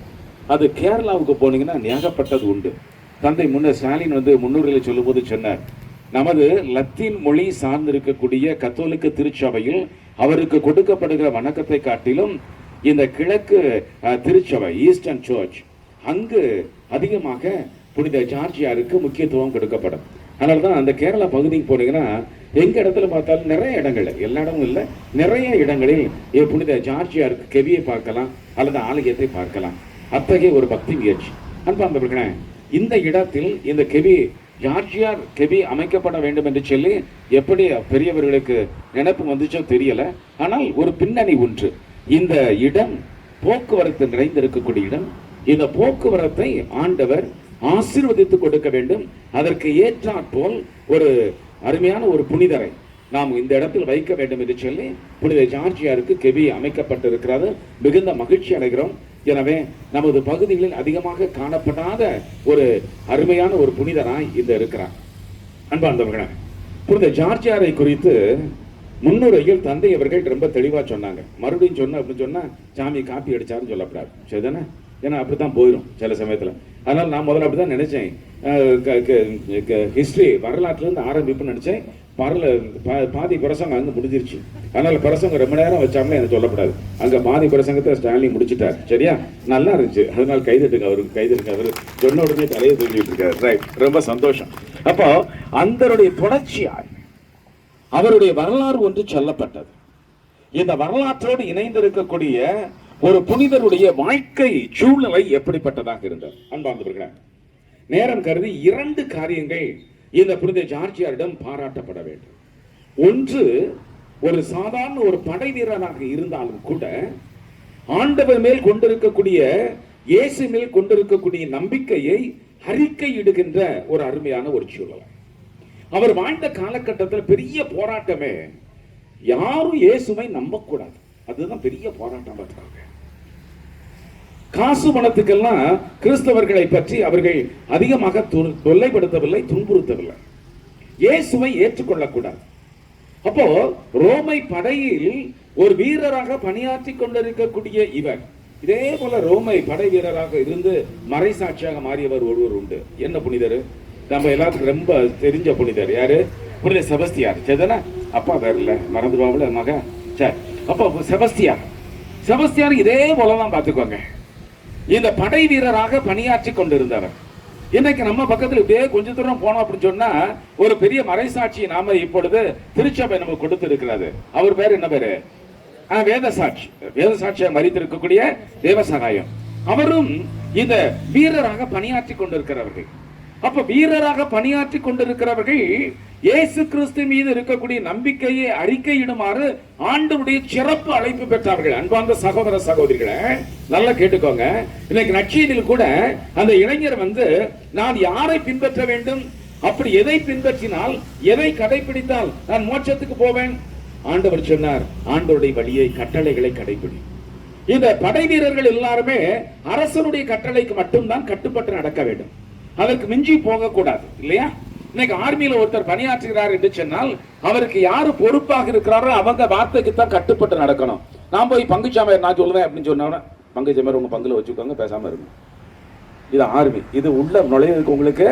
அது கேரளாவுக்கு போனீங்கன்னா ஞாகப்பட்டது உண்டு. தந்தை ஸ்டாலின் முன்னுரையில் சொல்லும் போது சொன்னார், நமது லத்தீன் மொழி சார்ந்திருக்கக்கூடிய கத்தோலிக்க திருச்சபையில் அவருக்கு கொடுக்கப்படுகிற வணக்கத்தை காட்டிலும் இந்த கிழக்கு திருச்சபை ஈஸ்டர்ன் சர்ச் அங்கு அதிகமாக புனித ஜார்ஜியாருக்கு முக்கியத்துவம் கொடுக்கப்படும். அதனால்தான் அந்த கேரளா பகுதிக்கு போனீங்கன்னா எங்க இடத்துல பார்த்தாலும் நிறைய இடங்கள், எல்லா இடமும் இல்லை, நிறைய இடங்களில் புனித ஜார்ஜியாருக்கு கெபியை பார்க்கலாம் அல்லது ஆலயத்தை பார்க்கலாம். அத்தகைய ஒரு பக்தி முயற்சி. அன்பார்ந்தவர்களே, இந்த இடத்தில் இந்த கெபி ஜார்ஜியார் கெபி அமைக்கப்பட வேண்டும் என்று சொல்லி எப்படி பெரியவர்களுக்கு நினைப்பு வந்துச்சோ தெரியல. ஆனால் ஒரு பின்னணி ஒன்று, இந்த இடம் போக்குவரத்து நிறைந்திருக்கக்கூடிய இடம். இந்த போக்குவரத்தை ஆண்டவர் ஆசீர்வதித்து கொடுக்க வேண்டும். அதற்கு ஏற்றாற்போல் ஒரு அருமையான ஒரு புனிதரை நாம் இந்த இடத்தில் வைக்க வேண்டும் என்று சொல்லி புனித ஜார்ஜியாருக்கு கெபி அமைக்கப்பட்டிருக்கிறது. மிகுந்த மகிழ்ச்சி அடைகிறோம். எனவே நமது பகுதிகளில் அதிகமாக காணப்படாத ஒரு அருமையான ஒரு புனிதராய் இந்த இருக்கிறார். அன்பார்ந்தவர்களே, புனித ஜார்ஜியாரை குறித்து முன்னுரையில் தந்தை அவர்கள் ரொம்ப தெளிவா சொன்னாங்க. மறுபடியும் சொன்ன அப்படின்னு சொன்னா சாமி காப்பி அடிச்சாருன்னு சொல்லக்கூடாது, சரிதானே? ஏன்னா அப்படித்தான் போயிடும் சில சமயத்துல. அதனால நான் முதல்ல அப்படிதான் நினைச்சேன், ஹிஸ்டரி வரலாற்றுலேருந்து ஆரம்பிப்புன்னு நினைச்சேன். பாதி பிரசங்கம் அங்கே முடிஞ்சிருச்சு. அதனால பிரசங்கம் ரொம்ப நேரம் வச்சாமலே எனக்கு சொல்லக்கூடாது. அங்கே பாதி பிரசங்கத்தை ஸ்டாலின் முடிச்சுட்டார், சரியா? நல்லா இருந்துச்சு. அதனால கைதட்டுங்க, அவருக்கு கைதட்டுங்க. அவர் சொன்ன உடனே தலையை தூக்கிட்டு இருக்காரு. ரைட், ரொம்ப சந்தோஷம். அப்போ அந்தருடைய தொடர்ச்சியாய் அவருடைய வரலாறு ஒன்று சொல்லப்பட்டது. இந்த வரலாற்றோடு இணைந்திருக்கக்கூடிய ஒரு புனிதருடைய வாழ்க்கை சூழ்நிலை எப்படிப்பட்டதாக இருந்தது? அன்பார்ந்தவர்களே, நேரம் கருதி 2 காரியங்கள் இந்த புனித ஜார்ஜியாரிடம் பாராட்டப்பட வேண்டும். ஒன்று, ஒரு சாதாரண ஒரு படை வீரராக இருந்தாலும் கூட ஆண்டவர் மேல் கொண்டிருக்கக்கூடிய, இயேசு மேல் கொண்டிருக்கக்கூடிய நம்பிக்கையை அறிக்கையிடுகின்ற ஒரு அருமையான ஒரு சூழல். அவர் வாழ்ந்த காலகட்டத்தில் பெரிய போராட்டமே யாரும் இயேசுவை நம்பக்கூடாது. அதுதான் பெரிய போராட்டம். பார்த்துக்காங்க, காசு பணத்துக்கெல்லாம் கிறிஸ்தவர்களை பற்றி அவர்கள் அதிகமாக தொல்லைப்படுத்தவில்லை, துன்புறுத்தவில்லை. இயேசுவை ஏற்றுக்கொள்ளக்கூடாது. அப்போ ரோமை படையில் ஒரு வீரராக பணியாற்றி கொண்டிருக்கக்கூடிய இவர், இதே போல ரோமை படை வீரராக இருந்து மறைசாட்சியாக மாறியவர் ஒருவர் உண்டு. என்ன புனிதர்? நம்ம எல்லாத்துக்கும் ரொம்ப தெரிஞ்ச புனிதர் யாரு? புனித செபஸ்தியார். சரிதானே? அப்பா வேற இல்ல, மறந்துடுவாங்கள மக. சரி, அப்போ செபஸ்தியார் இதே போலதான் பார்த்துக்கோங்க. இந்த படை வீரராக பணியாற்றி கொண்டிருந்தவர். இன்னைக்கு நம்ம பக்கத்தில் இப்படியே கொஞ்ச தூரம் போனோம் அப்படின்னு சொன்னா ஒரு பெரிய மறைசாட்சி நாம இப்பொழுது திருச்சபை நமக்கு கொடுத்து இருக்கிறது. அவர் பேர் என்ன பேரு? வேதசாட்சி. வேதசாட்சியை மறித்திருக்கக்கூடிய தேவசகாயம். அவரும் இந்த வீரராக பணியாற்றி கொண்டிருக்கிறவர்கள். அப்ப வீரராக பணியாற்றி கொண்டிருக்கிறவர்கள் இயேசு கிறிஸ்து மீது இருக்கக்கூடிய நம்பிக்கையை அறிக்கையிடுமாறு ஆண்டவருடைய சிறப்பு அழைப்பு பெற்றார்கள். அன்பார்ந்த சகோதர சகோதரிகளை நல்லா கேட்டுக்கோங்க. இன்னைக்கு நற்செய்தியில் கூட அந்த இளைஞர் நான் யாரை பின்பற்ற வேண்டும், அப்படி எதை பின்பற்றினால், எதை கடைபிடித்தால் நான் மோட்சத்துக்கு போவேன்? ஆண்டவர் சொன்னார், ஆண்டவருடைய வழியை, கட்டளைகளை கடைபிடி. இந்த படை வீரர்கள் எல்லாருமே அரசனுடைய கட்டளைக்கு மட்டும்தான் கட்டுப்பட்டு நடக்க வேண்டும். அதற்கு மிஞ்சி போக கூடாது, இல்லையா? இன்னைக்கு ஆர்மியில ஒருத்தர் பணியாற்றுகிறார் என்று சொன்னால் அவருக்கு யாரு பொறுப்பாக இருக்கிறாரோ அவங்க வார்த்தைக்கு தான் கட்டுப்பட்டு நடக்கணும். நான் போய் பங்குச்சாமையர் நான் சொல்லுவேன் அப்படின்னு சொன்னா, பங்குச்சாமையர் உங்க பங்குல வச்சுக்கோங்க, பேசாம இருக்கும். இது ஆர்மி, இது உள்ள நுழைவதற்கு உங்களுக்கு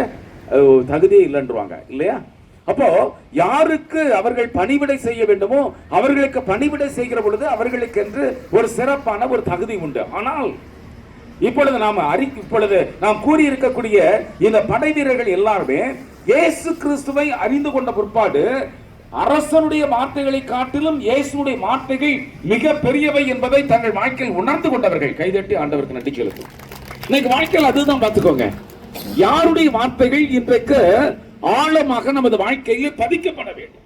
தகுதியே இல்லைன்றுவாங்க, இல்லையா? அப்போ யாருக்கு அவர்கள் பணிவிடை செய்ய வேண்டுமோ அவர்களுக்கு பணிவிடை செய்கிற பொழுது அவர்களுக்கு என்று ஒரு சிறப்பான ஒரு தகுதி உண்டு. ஆனால் இப்பொழுது நாம் கூறியிருக்கக்கூடிய இந்த படை வீரர்கள் எல்லாருமே இயேசு கிறிஸ்துவை அறிந்து கொண்ட பிற்பாடு அரசனுடைய வார்த்தைகளை காட்டிலும் இயேசுடைய வார்த்தைகள் மிக பெரியவை என்பதை தங்கள் வாழ்க்கையில் உணர்ந்து கொண்டவர்கள். கைதட்டி ஆண்டவருக்கு நன்றி செலுத்தும். இன்னைக்கு வாழ்க்கையில் அதுதான் பார்த்துக்கோங்க. யாருடைய வார்த்தைகள் இன்றைக்கு ஆழமாக நமது வாழ்க்கையில் பதிக்கப்பட வேண்டும்.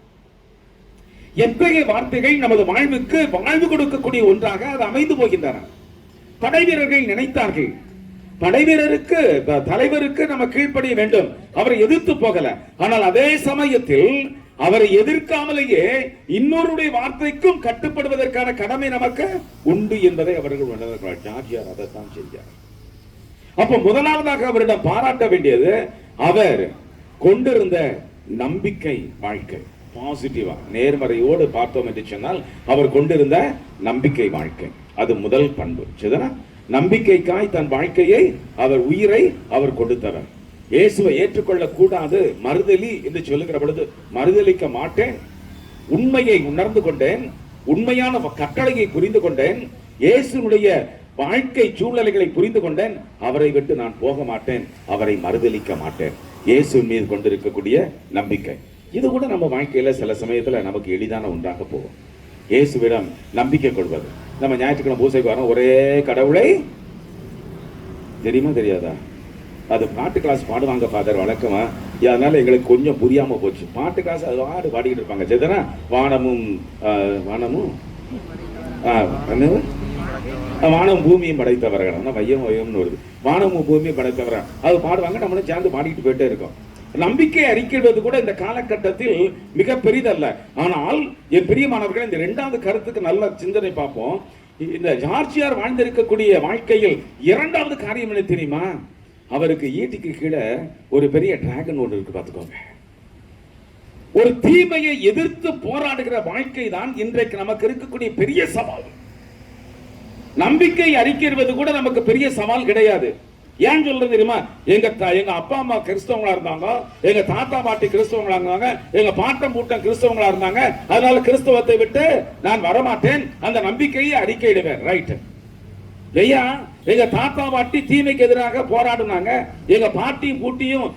எத்தகைய வார்த்தைகள் நமது வாழ்வுக்கு வாழ்வு கொடுக்கக்கூடிய ஒன்றாக அது அமைந்து போகின்றன. படை வீரர்கள் நினைத்தார்கள், படைவீரருக்கு தலைவருக்கு நம்ம கீழ்ப்படிய வேண்டும், அவரை எதிர்த்து போகல. ஆனால் அதே சமயத்தில் அவரை எதிர்க்காமலேயே இன்னொருடைய வார்த்தைக்கும் கட்டுப்படுவதற்கான கடமை நமக்கு உண்டு என்பதை அவர்கள் உணர்ந்தார்கள். ஜார்ஜியார் அதைத்தான் செஞ்சார். அப்ப முதலாவதாக அவரிடம் பாராட்ட வேண்டியது அவர் கொண்டிருந்த நம்பிக்கை வாழ்க்கை. பாசிட்டிவா நேர்மறையோடு பார்த்தோம் என்று சொன்னால் அவர் கொண்டிருந்த நம்பிக்கை வாழ்க்கை, அது முதல் பண்பு. சரிதானா? நம்பிக்கைக்காய் தன் வாழ்க்கையை அவர் உயிரை அவர் கொடுத்தவர். இயேசுவை ஏற்றுக்கொள்ள கூடாது, மறுதலி என்று சொல்லுகிற பொழுது மறுதலிக்க மாட்டேன், உண்மையை உணர்ந்து கொண்டேன், உண்மையான கட்டளையை புரிந்து கொண்டேன், இயேசுனுடைய வாழ்க்கை சூழ்நிலைகளை புரிந்து கொண்டேன், அவரை விட்டு நான் போக மாட்டேன், அவரை மறுதலிக்க மாட்டேன். இயேசுவின் மீது கொண்டிருக்கக்கூடிய நம்பிக்கை இது கூட நம்ம வாழ்க்கையில சில சமயத்துல நமக்கு எளிதான ஒன்றாக போகும். இயேசுவிடம் நம்பிக்கை கொள்வது. நம்ம ஞாயிற்றுக்கிழமை பூசைக்கு வரோம், ஒரே கடவுளை தெரியுமா தெரியாதா? அது பாட்டு கிளாஸ் பாடுவாங்க ஃபாதர் வழக்கமா, அதனால எங்களுக்கு கொஞ்சம் புரியாம போச்சு. பாட்டு கிளாஸ் அது பாடிக்கிட்டு இருப்பாங்க. சரிதானா? வானமும் வானம் பூமியும் படைத்தவர்கள், வையம்னு வருது, வானமும் பூமியும் படைத்தவர்கள் அது பாடுவாங்க. நம்மளும் சேர்ந்து பாடிக்கிட்டு போயிட்டே இருக்கோம். நம்பிக்கை அறிக்கைவது கூட இந்த காலகட்டத்தில் மிக பெரிதல்ல. ஆனால் என் பிரியமானவர்கள், இந்த இரண்டாவது கருத்துக்கு நல்ல சிந்தனை பார்ப்போம். இந்த ஜார்ஜியார் வாழ்ந்திருக்கக்கூடிய வாழ்க்கையில் இரண்டாவது காரியம் என்ன தெரியுமா? அவருக்கு ஈட்டிக்கு கீழே ஒரு பெரிய டிராகன் ஒன்று இருக்கு, பார்த்துக்கோங்க. ஒரு தீமையை எதிர்த்து போராடுகிற வாழ்க்கை தான் இன்றைக்கு நமக்கு இருக்கக்கூடிய பெரிய சவால். நம்பிக்கை அறிக்கிறது கூட நமக்கு பெரிய சவால் கிடையாது. ஏன் சொல்றது தெரியுமா? எங்க அப்பா அம்மா கிறிஸ்தவங்களா இருந்தாங்க, எங்க தாத்தா பாட்டி கிறிஸ்தவங்களா இருந்தாங்க, எங்க பாட்டம் பூட்டம் கிறிஸ்தவங்களா இருந்தாங்க, அதனால கிறிஸ்தவத்தை விட்டு நான் வரமாட்டேன், அந்த நம்பிக்கையை அறிக்கையிடுவேன். ரைட் ஐயா, எங்க தாத்தா பாட்டி தீமைக்கு எதிராக போராடினாங்க, எங்க பாட்டி பூட்டியும்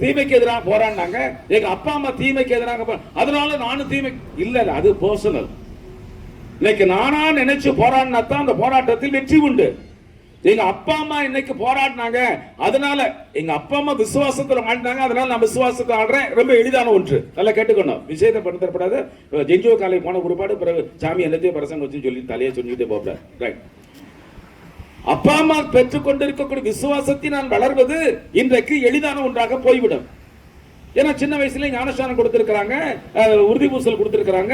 தீமைக்கு எதிராக போராடினாங்க, எங்க அப்பா அம்மா தீமைக்கு எதிராக, அதனால நானும் தீமை இல்ல, அது பர்சனல். இன்னைக்கு நானா நினைச்சு போராடினா தான் அந்த போராட்டத்தில் வெற்றி உண்டு. எங்க அப்பா அம்மா இன்னைக்கு போராடினாங்க, அதனால எங்க அப்பா அம்மா விசுவாசத்துல வாழ்ந்தாங்க, அதனால நான் விசுவாசத்தை ஆடுறேன். ரொம்ப எளிதான ஒன்று, நல்லா கேட்டுக்கணும். விஷயத்தை படுத்தப்படாது. ஜென்ஜோ காலை போன ஒருபாடு பிறகு சாமி என்னத்தையும் பிரசங்க வச்சு சொல்லி தலையை சொல்லிட்டு போகக்கூடாது. ரைட். அப்பா அம்மா பெற்றுக்கொண்டிருக்கக்கூடிய விசுவாசத்தை நான் வளர்வது இன்றைக்கு எளிதான ஒன்றாக போய்விடும். ஏன்னா சின்ன வயசுல ஞானஸ்தானம் கொடுத்திருக்கிறாங்க, உறுதி பூசல் கொடுத்திருக்கிறாங்க,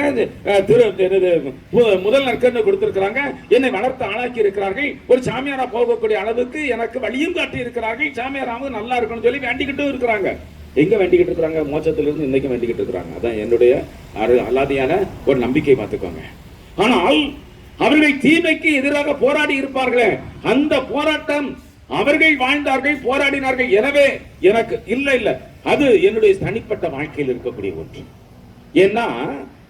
முதல் நற்கருணை கொடுத்திருக்கிறாங்க, என்னை வளர்த்து ஆளாக்கி இருக்கிறார்கள், ஒரு சாமியாரா போகக்கூடிய அளவுக்கு எனக்கு வழியும் காட்டி இருக்கிறார்கள், சாமியாராவது நல்லா இருக்கணும்னு சொல்லி வேண்டிக்கிட்டும் இருக்கிறாங்க. எங்க வேண்டிக்கிட்டு இருக்கிறாங்க? மோட்சத்திலிருந்து இன்னைக்கு வேண்டிக்கிட்டு இருக்கிறாங்க. அதான் என்னுடைய அல்லாதியான ஒரு நம்பிக்கை, பார்த்துக்கோங்க. ஆனால் அவர்கள் தீமைக்கு எதிராக போராடி இருப்பார்களே, அந்த போராட்டம் அவர்கள் வாழ்ந்தார்கள், போராடினார்கள். எனவே எனக்கு இல்ல அது என்னுடைய தனிப்பட்ட வாழ்க்கையில் இருக்கக்கூடிய ஒன்று. ஏன்னா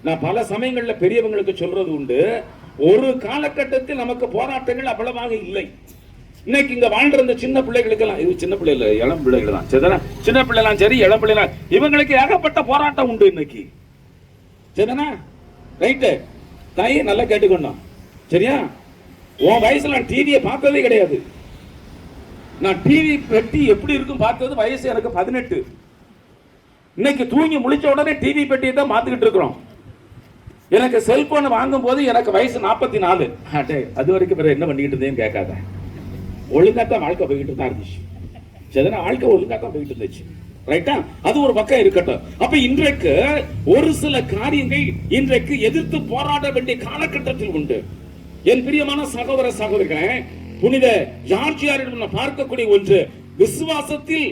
நான் பல சமயங்கள்ல பெரியவங்களுக்கு சொல்றது உண்டு, ஒரு காலகட்டத்தில் நமக்கு போராட்டங்கள் அவ்வளவாக இல்லை. இன்னைக்கு இங்க வாழ்ற இந்த சின்ன பிள்ளைகளுக்கெல்லாம், இது சின்ன பிள்ளை இல்ல, இளம் பிள்ளைகள் தான், சரிதானா? சின்ன பிள்ளைலாம் சரி, இளம் பிள்ளைலாம், இவங்களுக்கு ஏகப்பட்ட போராட்டம் உண்டு இன்னைக்கு, சரிதானா? ரைட்டு தாய், நல்லா கேட்டுக்கணும், சரியா? உன் வயசுல நான் டிவியை பார்த்ததே கிடையாது. நான் டிவி பெட்டி எப்படி இருக்கும் பார்த்தது வயசு எனக்கு 18. இன்னைக்கு தூங்கி முழிச்ச உடனே டிவி பெட்டியை தான் பார்த்துக்கிட்டு இருக்கிறோம். எனக்கு செல்போன் வாங்கும் போது எனக்கு வயசு 44. அது வரைக்கும் பிறகு என்ன பண்ணிக்கிட்டு இருந்தேன்னு கேட்காத, ஒழுங்காத்தான் வாழ்க்கை போய்கிட்டு தான் இருந்துச்சு. சரினா? வாழ்க்கை ஒழுங்காத்தான் போய்கிட்டு இருந்துச்சு. ரைட்டா? அது ஒரு பக்கம் இருக்கட்டும். அப்ப இன்றைக்கு ஒரு சில காரியங்கள் இன்றைக்கு எதிர்த்து போராட வேண்டிய காலகட்டத்தில் உண்டு. என் பிரியமான சகோதர சகோதரிகளே, புனித ஜார்ஜியாரிடம் பார்க்கக்கூடிய ஒன்று, விசுவாசத்தில்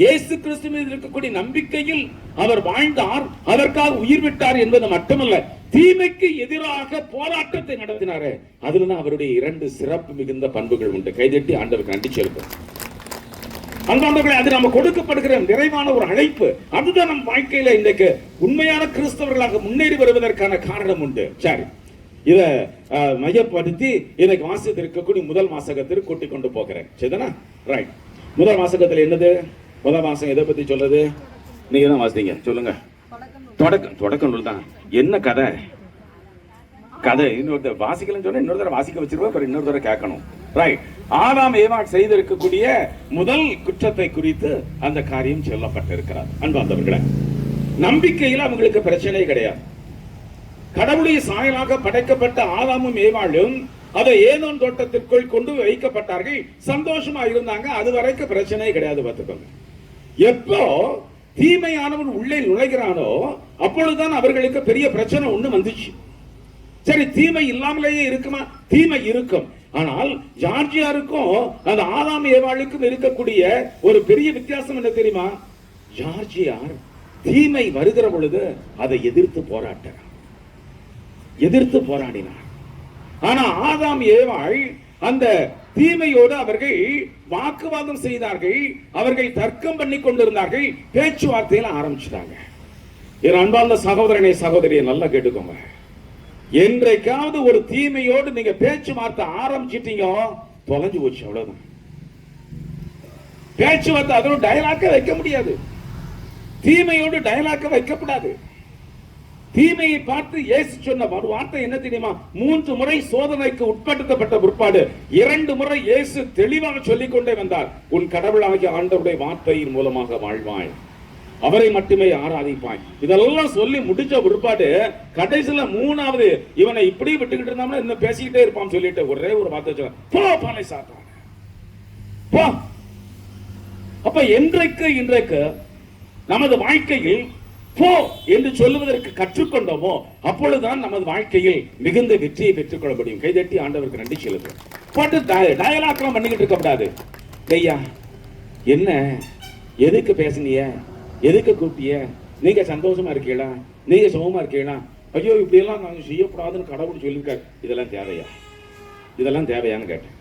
இயேசு கிறிஸ்து மீது இருக்கக்கூடிய நம்பிக்கையில் அவர் வாழ்ந்தார், அதற்காக உயிர் விட்டார் என்பது மட்டுமல்ல, தீமைக்கு எதிராக போராட்டத்தை நடத்தினார். அதுல அவருடைய 2 சிறப்பு மிகுந்த பண்புகள் உண்டு. கைதட்டி ஆண்டவருக்கு நன்றி செலுத்தும். அன்பானவர்களே, அது நம்ம கொடுக்கப்படுகிற நிறைவான ஒரு அழைப்பு. அதுதான் நம் வாழ்க்கையில இன்றைக்கு உண்மையான கிறிஸ்தவர்களாக முன்னேறி வருவதற்கான காரணம் உண்டு. சரி, இதை மையப்படுத்தி எனக்கு வாசித்திருக்கக்கூடிய முதல் வாசகத்திற்கு கூட்டிக் கொண்டு போகிறேன். சரிதானா? ரைட். முதல் வாசகத்தில் என்னது? முதல் வாசகம் எதை பத்தி சொல்றது? நீங்க தான் வாசித்தீங்க, சொல்லுங்க. தொடக்க நூல் தான். என்ன கதை? கதை இன்னொருத்தர் வாசிக்கலன்னு சொன்னா இன்னொருத்தர வாசிக்க வச்சிருவோம், அப்புறம் இன்னொருத்தர கேட்கணும். ரைட். ஆதாம் ஏவாள் செய்திருக்கக்கூடிய முதல் குற்றத்தை குறித்து அந்த காரியம் சொல்லப்பட்டிருக்கிறார். அன்பார்ந்தவர்களே, நம்பிக்கையில் அவங்களுக்கு பிரச்சனை கிடையாது. கடவுளுடைய சாயலாக படைக்கப்பட்ட ஆதாமும் ஏவாளும் அதை ஏதோன் தோட்டத்திற்குள் கொண்டு வைக்கப்பட்டார்கள். சந்தோஷமா இருந்தாங்க. அது வரைக்கும் பிரச்சனை கிடையாது. பார்த்துக்கோங்க. எப்போ தீமையானவன் உள்ளே நுழைகிறானோ அப்பொழுதுதான் அவர்களுக்கு பெரிய பிரச்சனை ஒண்ணு வந்துச்சு. சரி, தீமை இல்லாமலேயே இருக்குமா? தீமை இருக்கும். ஆனால் ஜார்ஜியாருக்கும் அந்த ஆதாம் ஏவாளுக்கும் இருக்கக்கூடிய ஒரு பெரிய வித்தியாசம் என்ன தெரியுமா? ஜார்ஜியார் தீமை வருகிற பொழுது அதை எதிர்த்து போராடினார். ஆனா ஆதாம் ஏவாள் அந்த தீமையோடு அவர்கள் வாக்குவாதம் செய்தார்கள். அவர்கள் தர்க்கம் பண்ணி கொண்டிருந்தார்கள். பேச்சுவார்த்தையில ஆரம்பிச்சிட்டாங்க. என் அன்பார்ந்த சகோதரனை சகோதரியை நல்லா கேட்டுக்கோங்க. என்றைக்காவது ஒரு தீமையோடு நீங்க பேச்சுவார்த்தை ஆரம்பிச்சிட்டீங்க, தொலைஞ்சு போச்சு. அவ்வளவுதான். பேச்சுவார்த்தை அதோட டயலாக்க வைக்க முடியாது. தீமையோடு டயலாக்க வைக்கப்படாது. தீமையை பார்த்து இயேசு சொன்ன ஒரு வார்த்தை என்ன தெரியுமா? 3 முறை சோதனைக்கு உட்படுத்தப்பட்ட பிற்பாடு 2 முறை இயேசு தெளிவாக சொல்லிக் கொண்டே வந்தார். உன் கடவுளாகிய ஆண்டவருடைய வார்த்தையின் மூலமாக வாழ்வாய், அவரை மட்டுமே ஆராதிப்பாய். இதெல்லாம் சொல்லி முடிச்ச பிற்பாடு கடைசியில 3வது இவனை இப்படி விட்டுக்கிட்டு இருந்தாம இன்னும் பேசிக்கிட்டே இருப்பான் சொல்லிட்டு ஒரே ஒரு வார்த்தை சொல்ல, போ பாலை சாத்தான் போ. அப்ப இன்றைக்கு நமது வாழ்க்கையில் போ என்று சொல்லுவதற்கு கற்றுக்கொண்டோமோ அப்பொழுதுதான் நமது வாழ்க்கையில் மிகுந்த வெற்றியை பெற்றுக் கொள்ள முடியும். கைதட்டி ஆண்டவருக்கு நன்றி சொல்லுங்க. போட்டு டயலாக்லாம் பண்ணிக்கிட்டு இருக்க கூடாது. ஐயா என்ன, எதுக்கு பேசுனிய, எதுக்கு கூப்பிட்டிய, நீங்க சந்தோஷமா இருக்கீங்களா, நீங்க சுகமா இருக்கீங்களா, ஐயோ இப்படி எல்லாம் நாங்க செய்யக்கூடாதுன்னு கடவுள் சொல்லியிருக்காரு. இதெல்லாம் தேவையா? இதெல்லாம் தேவையான்னு கேட்டேன்.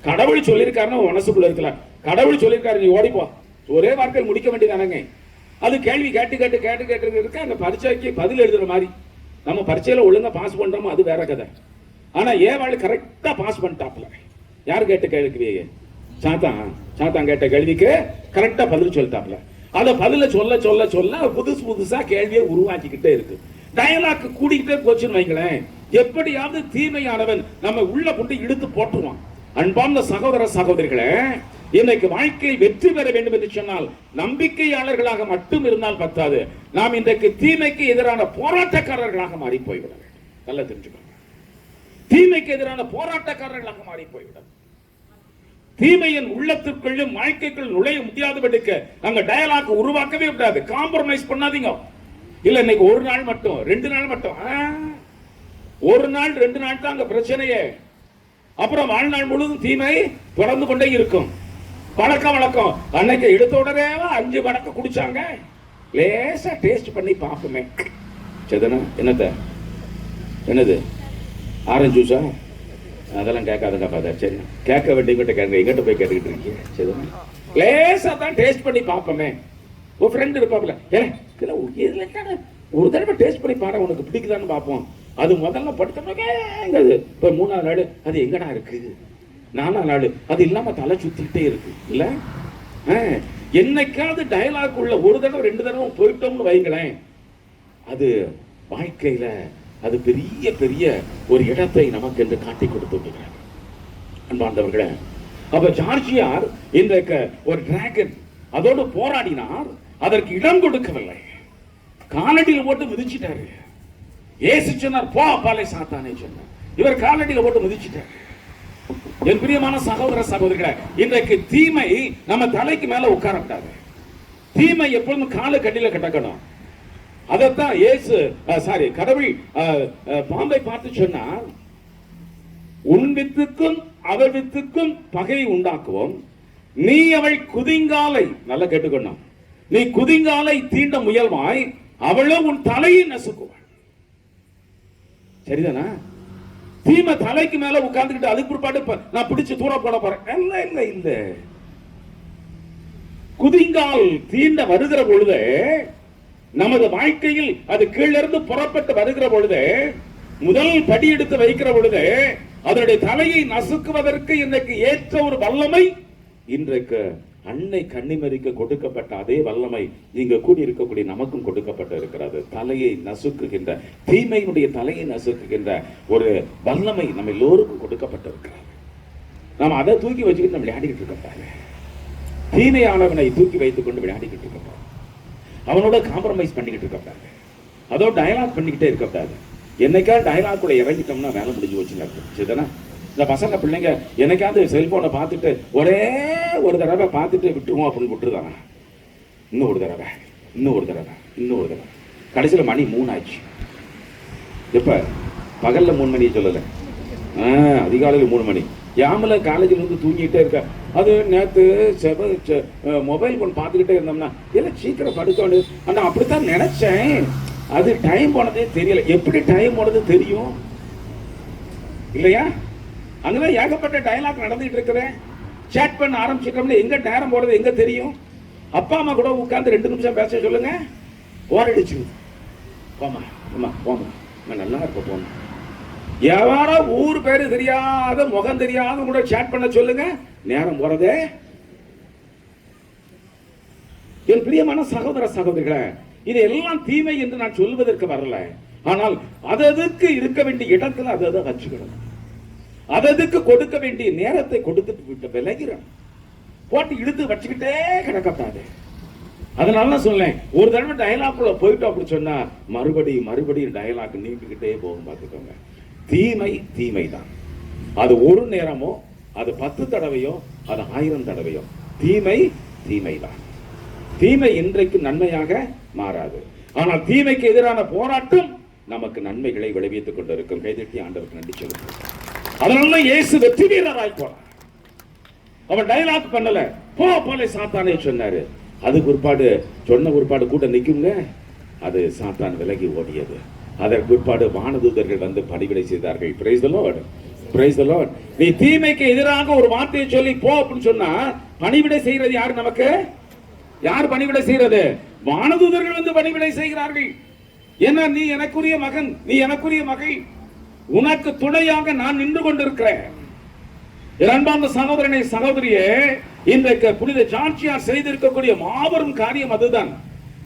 கடவுள் சொல்லியிருக்காருன்னா மனசுக்குள்ள இருக்கலாம். கடவுள் சொல்லியிருக்காரு நீ ஓடிப்போ, ஒரே வார்த்தையில் முடிக்க வேண்டியதானங்க. அது கேள்வி கேட்டு இருக்க அந்த பரீட்சைக்கு பதில் எழுதுற மாதிரி. நம்ம பரீட்சையில ஒழுங்கா பாஸ் பண்றோமோ அது வேற கதை. ஆனா ஏவாள் கரெக்டா பாஸ் பண்ணிட்டாப்ல. யார் கேட்ட கேள்விக்கு? சாத்தான் கேட்ட கேள்விக்கு கரெக்டா பதில் சொல்லிட்டாப்ல. அத பதில சொல்ல புதுசா கேள்வியை உருவாக்கிக்கிட்டே இருக்கு. டயலாக் கூடிக்கிட்டே போச்சுன்னு வைங்களேன். எப்படியாவது தீமையானவன் நம்ம உள்ள கொண்டு இழுத்து போட்டுருவான். அன்பார்ந்த சகோதர சகோதரிகளே, இன்னைக்கு வாழ்க்கையில் வெற்றி பெற வேண்டும் என்று சொன்னால் நம்பிக்கையாளர்களாக மட்டும் இருந்தால் பத்தாது. நாம் இன்றைக்கு தீமைக்கு எதிரான போராட்டக்காரர்களாக மாறி போய்விட வேண்டும். நல்லா தெரிஞ்சுக்கோங்க. தீமைக்கு எதிரான போராட்டக்காரர்களாக மாறி போய்விட. தீமையின் உள்ளத்திற்குள்ளும் வாழ்க்கைக்குள் நுழைய முடியாதபடிக்கு அங்க டயலாக் உருவாக்கவே விடாது. காம்ப்ரமைஸ் பண்ணாதீங்க. இல்ல இன்னைக்கு ஒரு நாள் மட்டும் 2 நாள் மட்டும், ஒரு நாள் 2 நாள் தான் அங்க பிரச்சனையே. அப்புறம் வாழ்நாள் முழுவதும் தீமை தொடர்ந்து கொண்டே இருக்கும். வழக்கம் அன்னைக்கு எடுத்த உடனே 5 வடக்க குடிச்சாங்க. லேசா டேஸ்ட் பண்ணி பார்ப்போமே. சரிதானா? என்னது ஆரஞ்சு ஜூஸா? அதெல்லாம் கேட்காதுங்க. பார்த்தா சரி, கேட்க வேண்டியவங்கிட்ட கேட்க, எங்கிட்ட போய் கேட்டுக்கிட்டு இருக்கீங்க. சரிதானா? லேசா தான் டேஸ்ட் பண்ணி பார்ப்போமே. ஒரு ஃப்ரெண்ட் இருப்பாப்ல, ஒரு தடவை டேஸ்ட் பண்ணி பாரு, உனக்கு பிடிக்குதான்னு பார்ப்போம். அது முதல்ல படுத்தமாங்க. இப்ப 3வது நாள் அது எங்கடா இருக்கு, 4வது நாள் அது இல்லாம தலை சுத்திட்டே இருக்கு. இல்ல என்னைக்காவது டயலாக் உள்ள ஒரு தடவை 2 தடவை போயிட்டோம்னு வைங்களேன், அது வாழ்க்கையில அது பெரிய பெரிய ஒரு இடத்தை நமக்கு என்று காட்டி கொடுத்து விடுகிறார். அன்பார்ந்தவர்களே, அப்ப ஜார்ஜியார் இன்றைக்கு ஒரு டிராகன் அதோடு போராடினார். அதற்கு இடம் கொடுக்கவில்லை. காலடியில் போட்டு மிதிச்சிட்டாரு. இயேசு சொன்னார் போ பாலை சாத்தானே சொன்னார். இவர் காலடியில் போட்டு மிதிச்சிட்டார். என் பிரியமான சகோதர சகோதரிகளே, இன்றைக்கு தீமை நம்ம தலைக்கு மேல உட்காரக்கூடாது. தீமை எப்பொழுதும் கால கட்டில கட்டக்கணும். அதைத்தான் கடவுள் பாம்பை பார்த்து சொன்னார், உன் வித்துக்கும் அவள் வித்துக்கும் பகை உண்டாக்குவோம், நீ அவள் குதிங்காலை, நல்லா கேட்டுக்கணும், நீ குதிங்காலை தீண்ட முயல்வாய், அவளும் உன் தலையை நசுக்குவாள். சரிதானா? தீமை தலைக்கு மேல உட்கார்ந்துக்கிட்டு அதுக்கு பிற்பாடு நான் பிடிச்சு தூர போட போறேன். இல்ல குதிங்கால் தீண்ட வருகிற பொழுது, நமது வாழ்க்கையில் அது கீழிருந்து புறப்பட்டு வருகிற பொழுது முதல் படி எடுத்து வைக்கிற பொழுது அதனுடைய தலையை நசுக்குவதற்கு இன்றைக்கு ஏற்ற ஒரு வல்லமை இன்றைக்கு அன்னை கன்னிமரிக்கு கொடுக்கப்பட்ட அதே வல்லமை இங்க கூடி இருக்கக்கூடிய நமக்கும் கொடுக்கப்பட்டு இருக்கிறது. தலையை நசுக்குகின்ற, தீமையினுடைய தலையை நசுக்குகின்ற ஒரு வல்லமை நம்ம எல்லோருக்கும் கொடுக்கப்பட்டு இருக்கிறது. நாம் அதை தூக்கி வச்சுக்கிட்டு நம்ம விளையாடிக்கிட்டு இருக்கோம். தீமையானவனை தூக்கி வைத்துக் கொண்டு விளையாடிக்கிட்டு இருக்கோம். அவனோட காம்ப்ரமைஸ் பண்ணிக்கிட்டு இருக்கக்கூடாது. அதோட டயலாக் பண்ணிக்கிட்டே இருக்கக்கூடாது. என்னைக்கா டயலாக்குள்ள இறங்கிட்டோம்னா வேலை முடிஞ்சு வச்சுங்க. சரிதானே? இந்த பசங்க பிள்ளைங்க என்னைக்காவது செல்போனை பார்த்துட்டு ஒரே ஒரு தடவை பார்த்துட்டு விட்டுருவோம் அப்படின்னு விட்டுருதாங்க. இன்னும் ஒரு தடவை, இன்னும் ஒரு தடவை, இன்னும் ஒரு தடவை. கடைசியில் மணி 3 ஆச்சு. எப்ப பகல்ல 3 மணி சொல்லலை, அதிகாலையில் 3 மணி. யாமல காலேஜில் வந்து தூங்கிட்டே இருக்க. அது நேற்று மொபைல் ஃபோன் பார்த்துக்கிட்டே இருந்தோம்னா எல்லாம் சீக்கிரம் படுக்க வேண்டியது. ஆனால் அப்படித்தான் நினைச்சேன், அது டைம் போனதே தெரியல. எப்படி டைம் போனது தெரியும் இல்லையா? அங்கதான் ஏகப்பட்ட டயலாக் நடந்துட்டு இருக்கிறேன். சேட் பண்ண ஆரம்பிச்சிட்டோம்னா எங்க நேரம் போறது எங்க தெரியும்? அப்பா அம்மா கூட உட்கார்ந்து 2 நிமிஷம் பேச சொல்லுங்க, ஓரடிச்சு போமா அம்மா போமா நல்லா இருக்க போமா. எவரோ ஊர் பேரு தெரியாத முகம் தெரியாத கூட சேட் பண்ண சொல்லுங்க, நேரம் போறதே. என் பிரியமான சகோதர சகோதரிகளே, இது எல்லாம் தீமை என்று நான் சொல்வதற்கு வரல. ஆனால் அதற்கு இருக்க வேண்டிய இடத்துல அதை வச்சுக்கணும். அதற்கு கொடுக்க வேண்டிய நேரத்தை கொடுத்துட்டு விட்டு விலகிறோம். போட்டு இழுத்து வச்சுக்கிட்டே கிடக்காது. அதனால நான் சொல்லேன், ஒரு தடவை டயலாக்குள்ள போயிட்டோம் அப்படி சொன்னா மறுபடியும் டயலாக் நீட்டிக்கிட்டே போகும். பார்த்துக்கோங்க, தீமை தீமைதான். அது ஒரு நேரமோ, அது 10 தடவையோ, அது 1000 தடவையோ, தீமை தீமைதான். தீமை இன்றைக்கு நன்மையாக மாறாது. ஆனால் தீமைக்கு எதிரான போராட்டம் நமக்கு நன்மைகளை விளைவித்துக் கொண்டிருக்கும். கைதட்டி ஆண்டவருக்கு நன்றி சொல்லுங்கள். அதனால இயேசு வெற்றி வீரராய் போனார். அவன் டயலாக் பண்ணல, போல சாத்தானே சொன்னாரு. அதுக்கு பிற்பாடு சொன்ன பிற்பாடு கூட நிக்குங்க, அது சாத்தான் விலகி ஓடியது. அதற்கு பிற்பாடு வானதூதர்கள் வந்து பணிவிடை செய்தார்கள். Praise the Lord, praise the Lord. நீ தீமைக்கு எதிராக ஒரு வார்த்தையை சொல்லி போ அப்படின்னு சொன்னா பணிவிடை செய்யறது யாரு? நமக்கு யார் பணிவிடை செய்யறது? வானதூதர்கள் வந்து பணிவிடை செய்கிறார்கள். ஏன்னா நீ எனக்குரிய மகன், நீ எனக்குரிய மகள், உனக்கு துணையாக நான் நின்று கொண்டிருக்கிறேன். இரண்டாம் சகோதரனை சகோதரியே, இன்றைக்கு புனித ஜார்ஜியார் செய்திருக்கக்கூடிய மாபெரும் காரியம் அதுதான்.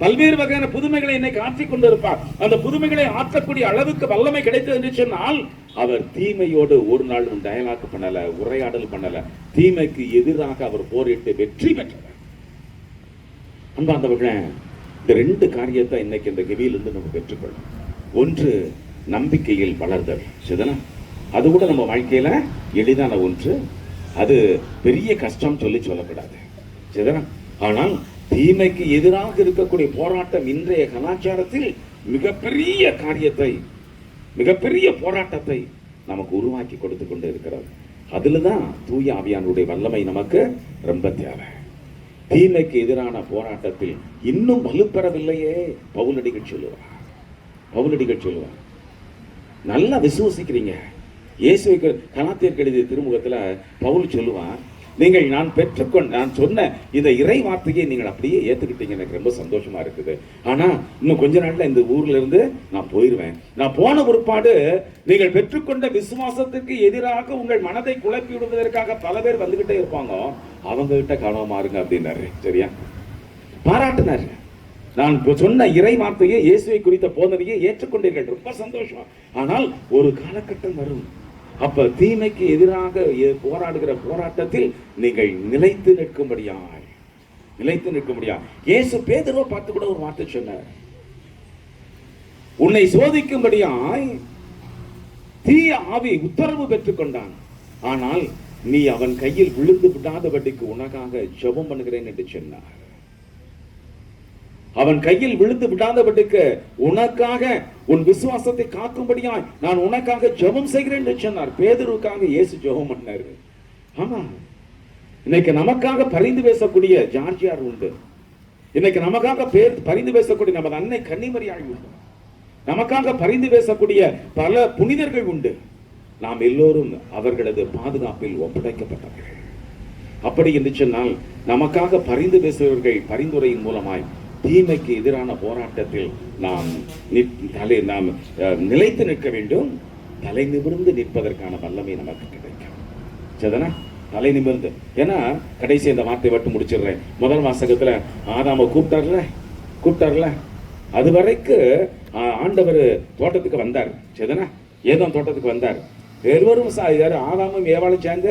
பல்வேறு வகையான புதுமைகளை இன்னைக்கு ஆற்றிக் கொண்டிருப்பார். அந்த புதுமைகளை ஆற்றக்கூடிய அளவுக்கு வல்லமை கிடைத்தது என்று சொன்னால், அவர் தீமையோடு ஒரு நாளும் டயலாக் பண்ணல, உரையாடல் பண்ணல. தீமைக்கு எதிராக அவர் போரிட்டு வெற்றி பெற்றவர். அன்பார்ந்தவர்களே, இந்த 2 காரியத்தை இன்னைக்கு இந்த கவியிலிருந்து நம்ம பெற்றுக்கொள்ளும். ஒன்று, நம்பிக்கையில் வளர்தல். சரிதானா? அது கூட நம்ம வாழ்க்கையில எளிதான ஒன்று. அது பெரிய கஷ்டம் சொல்லக்கூடாது. சரிதானா? ஆனால் தீமைக்கு எதிராக இருக்கக்கூடிய போராட்டம் இன்றைய கலாச்சாரத்தில் மிகப்பெரிய காரியத்தை, மிகப்பெரிய போராட்டத்தை நமக்கு உருவாக்கி கொடுத்து கொண்டு இருக்கிறது. அதுலதான் தூய ஆவியானுடைய வல்லமை நமக்கு ரொம்ப தேவை. தீமைக்கு எதிரான போராட்டத்தில் இன்னும் வலுப்பெறவில்லையே. பவுலடிகள் சொல்லுவார், நல்லா விசுவசிக்கிறீங்க. இயேசுவுக்கு கலாத்தியருக்கு எழுதிய திருமுகத்துல பவுல் சொல்லுவான், நீங்கள் நான் சொன்ன இந்த இறை வார்த்தையை நீங்கள் அப்படியே ஏத்துக்கிட்டீங்க, எனக்கு ரொம்ப சந்தோஷமா இருக்குது. ஆனா இன்னும் கொஞ்ச நாள்ல இந்த ஊர்ல இருந்து நான் போயிருவேன். நான் போன ஒருபாடு நீங்கள் பெற்றுக்கொண்ட விசுவாசத்துக்கு எதிராக உங்கள் மனதை குழப்பி விடுவதற்காக பல பேர் வந்துகிட்டே இருப்பாங்க, அவங்க கிட்ட கவனமா இருங்க அப்படின்னாரு. சரியா? பாராட்டினாரு. நான் சொன்ன இறை வார்த்தையை, இயேசுவை குறித்த போதனையை ஏற்றுக்கொண்டீர்கள், ரொம்ப சந்தோஷம். ஆனால் ஒரு காலகட்டம் வரும், அப்ப தீமைக்கு எதிராக போராடுகிற போராட்டத்தில் நீங்கள் நிலைத்து நிற்கும்படியாய். இயேசு பேதுருவை பார்த்து கூட ஒரு வார்த்தை சொன்னார், உன்னை சோதிக்கும்படியாய் தீய ஆவி உத்தரவு பெற்றுக் கொண்டான், ஆனால் நீ அவன் கையில் விழுந்து விடாதபடிக்கு உனக்காக ஜெபம் பண்ணுகிறேன் என்று சொன்னார். அவன் கையில் விழுந்து விடாதபடிக்கு உனக்காக, உன் விசுவாசத்தை காக்கும்படியாய் நான் உனக்காக ஜெபம் செய்கிறேன் என்று சொன்னார். பேதுருவுக்காக இயேசு ஜெபம் பண்ணாரு. ஆமா, இன்னைக்கு நமக்காக பரிந்து பேசக்கூடிய ஜார்ஜியார் உண்டு. இன்னைக்கு நமக்காக பரிந்து பேசக்கூடிய நமது அன்னை கன்னிமரியாள் உண்டு. நமக்காக பரிந்து பேசக்கூடிய பல புனிதர்கள் உண்டு. நாம் எல்லோரும் அவர்களது பாதுகாப்பில் ஒப்படைக்கப்பட்டவர்கள். அப்படி என்று சொன்னால் நமக்காக பரிந்து பேசுபவர்கள் பரிந்துரையின் மூலமாய் தீமைக்கு எதிரான போராட்டத்தில் நாம் நிலைத்து நிற்க வேண்டும். தலை நிமிர்ந்து நிற்பதற்கான வல்லமை நமக்கு கிடைக்கும். சரிதானா? தலை நிமிர்ந்து. ஏன்னா கடைசி இந்த வார்த்தை மட்டும் முடிச்சிடுறேன். முதல் வாசகத்துல ஆதாம கூப்பிட்டார்ல அது வரைக்கும் ஆண்டவர் தோட்டத்துக்கு வந்தார். சரிதானா? ஏதோ தோட்டத்துக்கு வந்தார். இருவரும் ஆதாமும் ஏவாளும் சேர்ந்து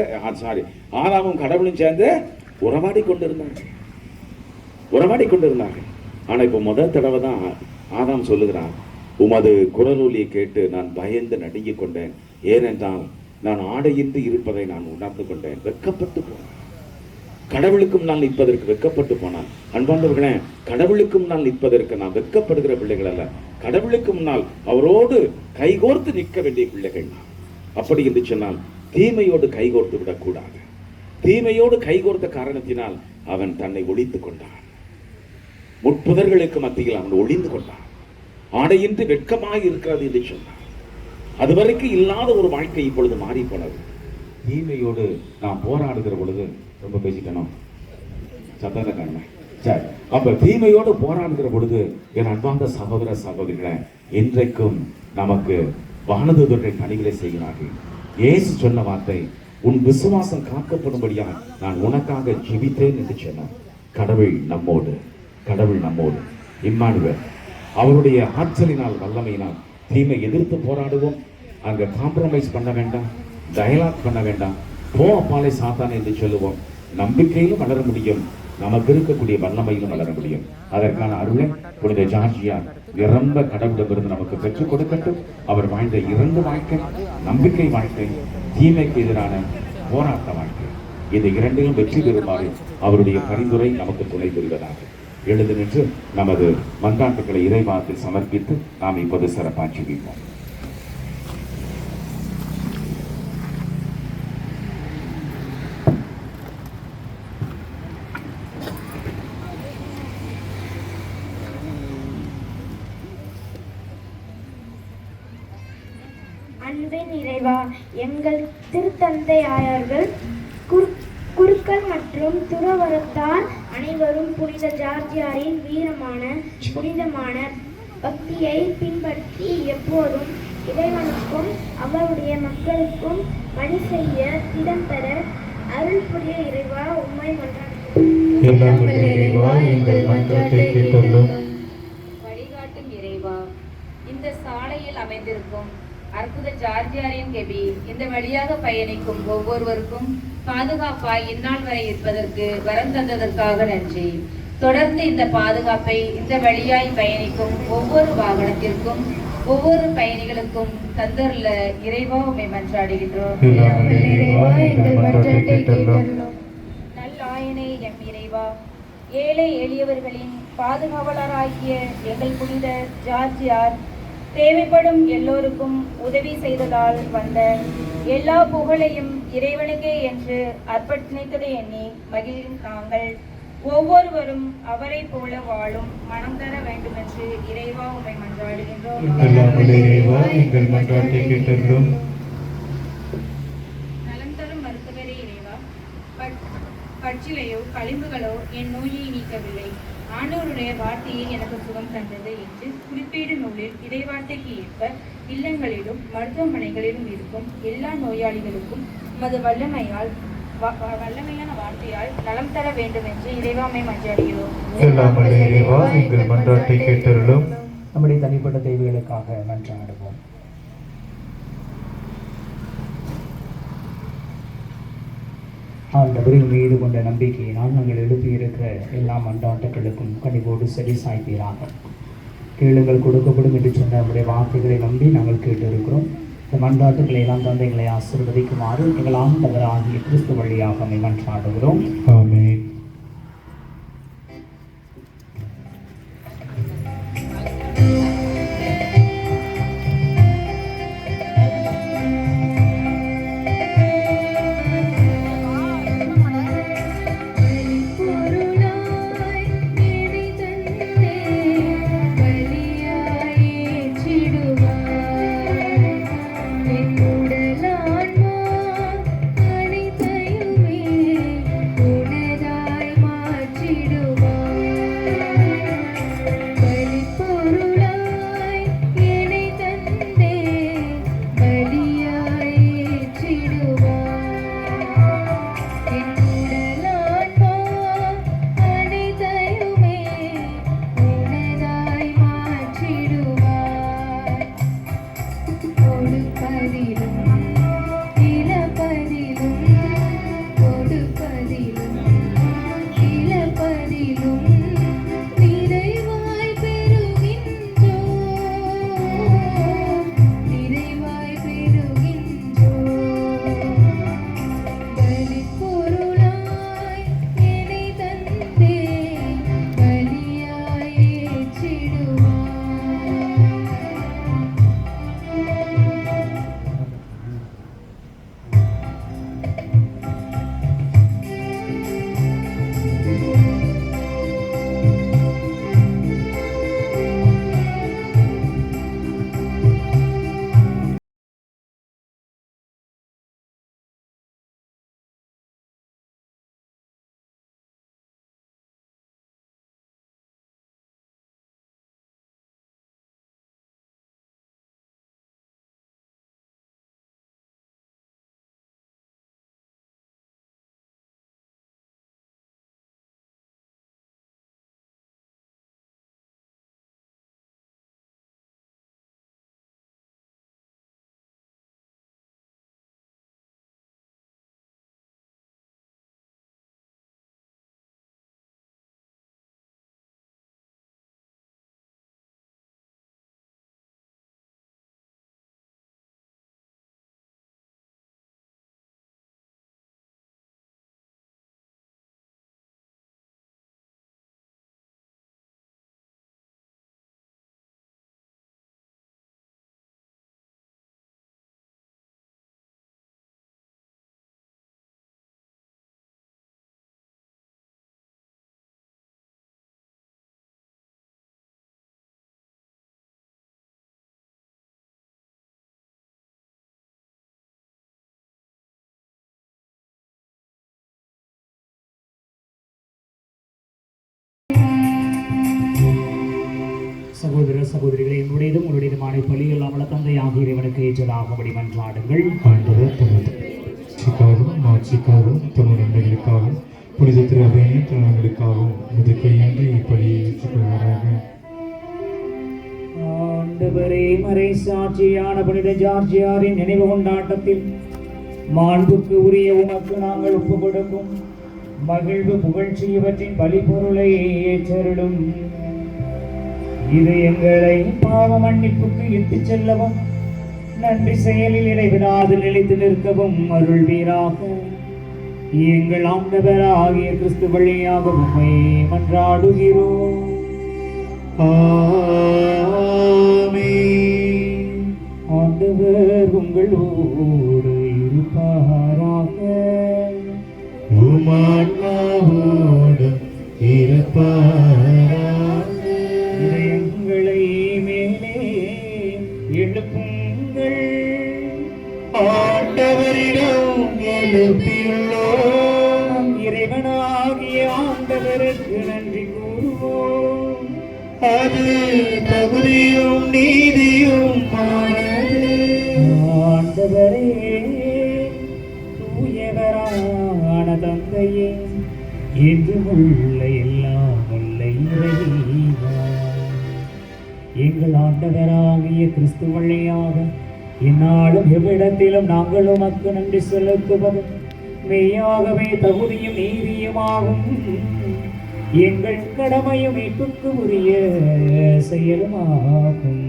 ஆதாமும் கடவுளும் சேர்ந்து உறவாடி கொண்டிருந்தார்கள். ஆனா இப்ப முதல் தடவை தான் ஆதாம் சொல்லுகிறான், உமது குரலொலியை கேட்டு நான் பயந்து நடுங்கிக் கொண்டேன். ஏனென்றால் நான் ஆடையின்றி இருப்பதை நான் உணர்ந்து கொண்டேன். வெட்கப்பட்டு போனேன். கடவுளுக்கு முன்னால் நிற்பதற்கு வெட்கப்பட்டு போனான். அன்பார்ந்தவர்களே, கடவுளுக்கு முன்னால் நிற்பதற்கு நான் வெட்கப்படுகிற பிள்ளைகள் அல்ல, கடவுளுக்கு முன்னால் அவரோடு கைகோர்த்து நிற்க வேண்டிய பிள்ளைகள். அப்படி என்று சொன்னால் தீமையோடு கைகோர்த்து விடக்கூடாது. தீமையோடு கைகோர்த்த காரணத்தினால் அவன் தன்னை ஒளிந்து கொண்டான். முட்புதர்களுக்கு மத்தியில் அவன் ஒளிந்து கொண்டான். ஆடையின்றி வெட்கமாக இருக்கிறது என்று சொன்னான். அதுவரைக்கும் இல்லாத ஒரு வாழ்க்கை இப்பொழுது மாறி போனது. தீமையோடு நாம் போராடுகிற பொழுது ரொம்ப பேசிக்கணும் சத்தத்தை காரணம். சரி, அப்ப தீமையோடு போராடுகிற பொழுது என் அன்பார்ந்த சகோதர சகோதரிகளை இன்றைக்கும் நமக்கு வானதூதர்கள் பணிகளை செய்கிறார்கள். இயேசு சொன்ன வார்த்தை, உன் விசுவாசம் காக்கப்படும்படியாக நான் உனக்காக ஜெபித்தேன் என்று சொன்னார். கடவுள் நம்மோடு இம்மானுவேல். அவருடைய ஆற்றலினால் வல்லமையினால் தீமை எதிர்த்து போராடுவோம். அங்க காம்ப்ரமைஸ் பண்ண வேண்டாம், டயலாக் பண்ண வேண்டாம். போ அப்பாலே சாத்தான் என்று சொல்லுவோம். நம்பிக்கையிலும் வளர முடியும், நமக்கு இருக்கக்கூடிய வல்லமையிலும் வளர முடியும். அதற்கான அருளை புனித ஜார்ஜியார் நிரம்ப கடவுளிடமிருந்து நமக்கு பெற்றுக் கொடுக்கட்டும். அவர் வாழ்ந்த 2 வாழ்க்கை, நம்பிக்கை வாழ்க்கை, தீமைக்கு எதிரான போராட்ட வாழ்க்கை, இந்த 2லும் வெற்றி பெறுமாறு அவருடைய பரிந்துரை நமக்கு துணை புரிவதாக. எழுந்து நின்று நமது மன்றாட்டுகளை இறைவாத்தில் சமர்ப்பித்து நாம் இப்போது சிறப்பாற்றி வைப்போம்.
அன்பின் இறைவா, எங்கள் திருத்தந்தை ஆயர்கள், குருக்கள் மற்றும் துறவரத்தார் அனைவரும் புனித ஜார்ஜியாரின் வீரமான புனிதமான பக்தியை பின்பற்றி எப்போதும் இறைவனுக்கும் அவருடைய மக்களுக்கும் பணி செய்ய திடம் பெற அருள் புரிய இறைவா உம்மை
வழிகாட்டும் இறைவா, இந்த சாலையில் அமைந்திருக்கும் அற்புத ஜார்ஜியாரின் கெபி இந்த வழியாக பயணிக்கும் ஒவ்வொருவருக்கும் பாதுகாப்பாய் இந்நாள் வரை இருப்பதற்கு வரம் தந்ததற்காக நன்றி. தொடர்ந்து இந்த பாதுகாப்பை இந்த வழியாய் பயணிக்கும் ஒவ்வொரு வாகனத்திற்கும் ஒவ்வொரு பயணிகளுக்கும் தந்தருள இறைவா உம்மை மன்றாடுகின்றோம். நல்லாயனே எம் இறைவா, ஏழை எளியவர்களின் பாதுகாவலராகிய எங்கள் புனித ஜார்ஜியார் தேவைப்படும் எல்லோருக்கும் உதவி செய்ததால் வந்த எல்லா புகழையும் இறைவனுக்கே என்று அர்ப்பணித்ததை எண்ணி மகிழும் நாங்கள் ஒவ்வொருவரும் அவரை போல வாழும் மனம் தர வேண்டும் என்று இறைவா உம்மை மன்றாடுகின்றோம். நலம் தரும் மருத்துவரே இறைவா, பச்சிலையோ களிம்புகளோ என் நோயை நீக்கவில்லை, ஆண்டவருடைய வார்த்தையை எனக்கு சுகம் தந்தது என்று குறிப்பீடு நூலில் இறைவார்த்தைக்கு ஏற்ப இல்லங்களிலும் மருத்துவமனைகளிலும் இருக்கும் எல்லா நோயாளிகளுக்கும் மது வல்லமையான வார்த்தையால் நலம் தர வேண்டும் என்று இறைவாமை மன்றாடுகிறோம்.
நம்முடைய தனிப்பட்ட தேவைகளுக்காக மன்றாடுவோம். ஆண்டவரின் மீது கொண்ட நம்பிக்கையினால் நாங்கள் எழுப்பியிருக்கிற எல்லா மன்றாட்டுகளுக்கும் கனிவோடு செடி சாய்ப்பீராக. கேளுங்கள் கொடுக்கப்படும் என்று சொன்ன நம்முடைய வார்த்தைகளை நம்பி நாங்கள் கேட்டிருக்கிறோம். இந்த மன்றாட்டுகளை எல்லாம் தந்தைகளை ஆசீர்வதிக்குமாறு எங்கள் ஆண்டவராகிய கிறிஸ்து வழியாக மன்றாடுகிறோம். ஆமென்.
உனதா
சகோதர சகோதரிகளை என்னுடையதும் உங்களுடையதுமான பலியல்லாமல் தந்தையாக இறைவனுக்கு ஏற்றதாகும்படி மன்றாடுங்கள்.
ஆண்டவர் தமது சிக்காகவும் மாட்சிக்காகவும் தமது நன்மைகளுக்காகவும் புனித திரவியின் திறன்களுக்காகவும் இது கையாண்டு இப்படி ஏற்றுக்கொள்வாராக.
ஆண்டவரே, மறை சாட்சியான புனித ஜார்ஜியாரின் நினைவு கொண்டாட்டத்தில் மாண்புக்கு உரிய உமக்கு நாங்கள் ஒப்பு கொடுக்கும் மகிழ்வு புகழ்ச்சி இவற்றின் பலிபொருளை ஏற்றருளும். இது எங்களை பாவ மன்னிப்புக்கு இட்டுச் செல்லவும் நன்றி செயலில் இடைவிடாது நிலைத்து நிற்கவும் அருள்வீராக. எங்கள் ஆண்டவராகிய கிறிஸ்து வழியாக உம்மை மன்றாடுகிறோம். ஆண்டவர் உங்களோடு இருப்பாராக. இதயங்களை மேலே எழுப்புங்கள்.
ஆண்டவரிடம் எழுப்பியுள்ளோம்.
இறைவனாகிய ஆண்டவருக்கு நன்றி கூறுவோம்.
அது தகுதியும் நீதியும்
ஆண்டவரே, தூயவரான தந்தையே, என்றும் உள்ள எல்லாம் வல்ல இறைவா, எங்கள் ஆண்டவராகிய கிறிஸ்து வழியாக இந்நாளும் எவ்விடத்திலும் நாங்கள் உமக்கு நன்றி செலுத்துவது மெய்யாகவே தகுதியும் நீதியுமாகும். எங்கள் கடமையும் மீட்புக்கு உரிய செயலுமாகும்.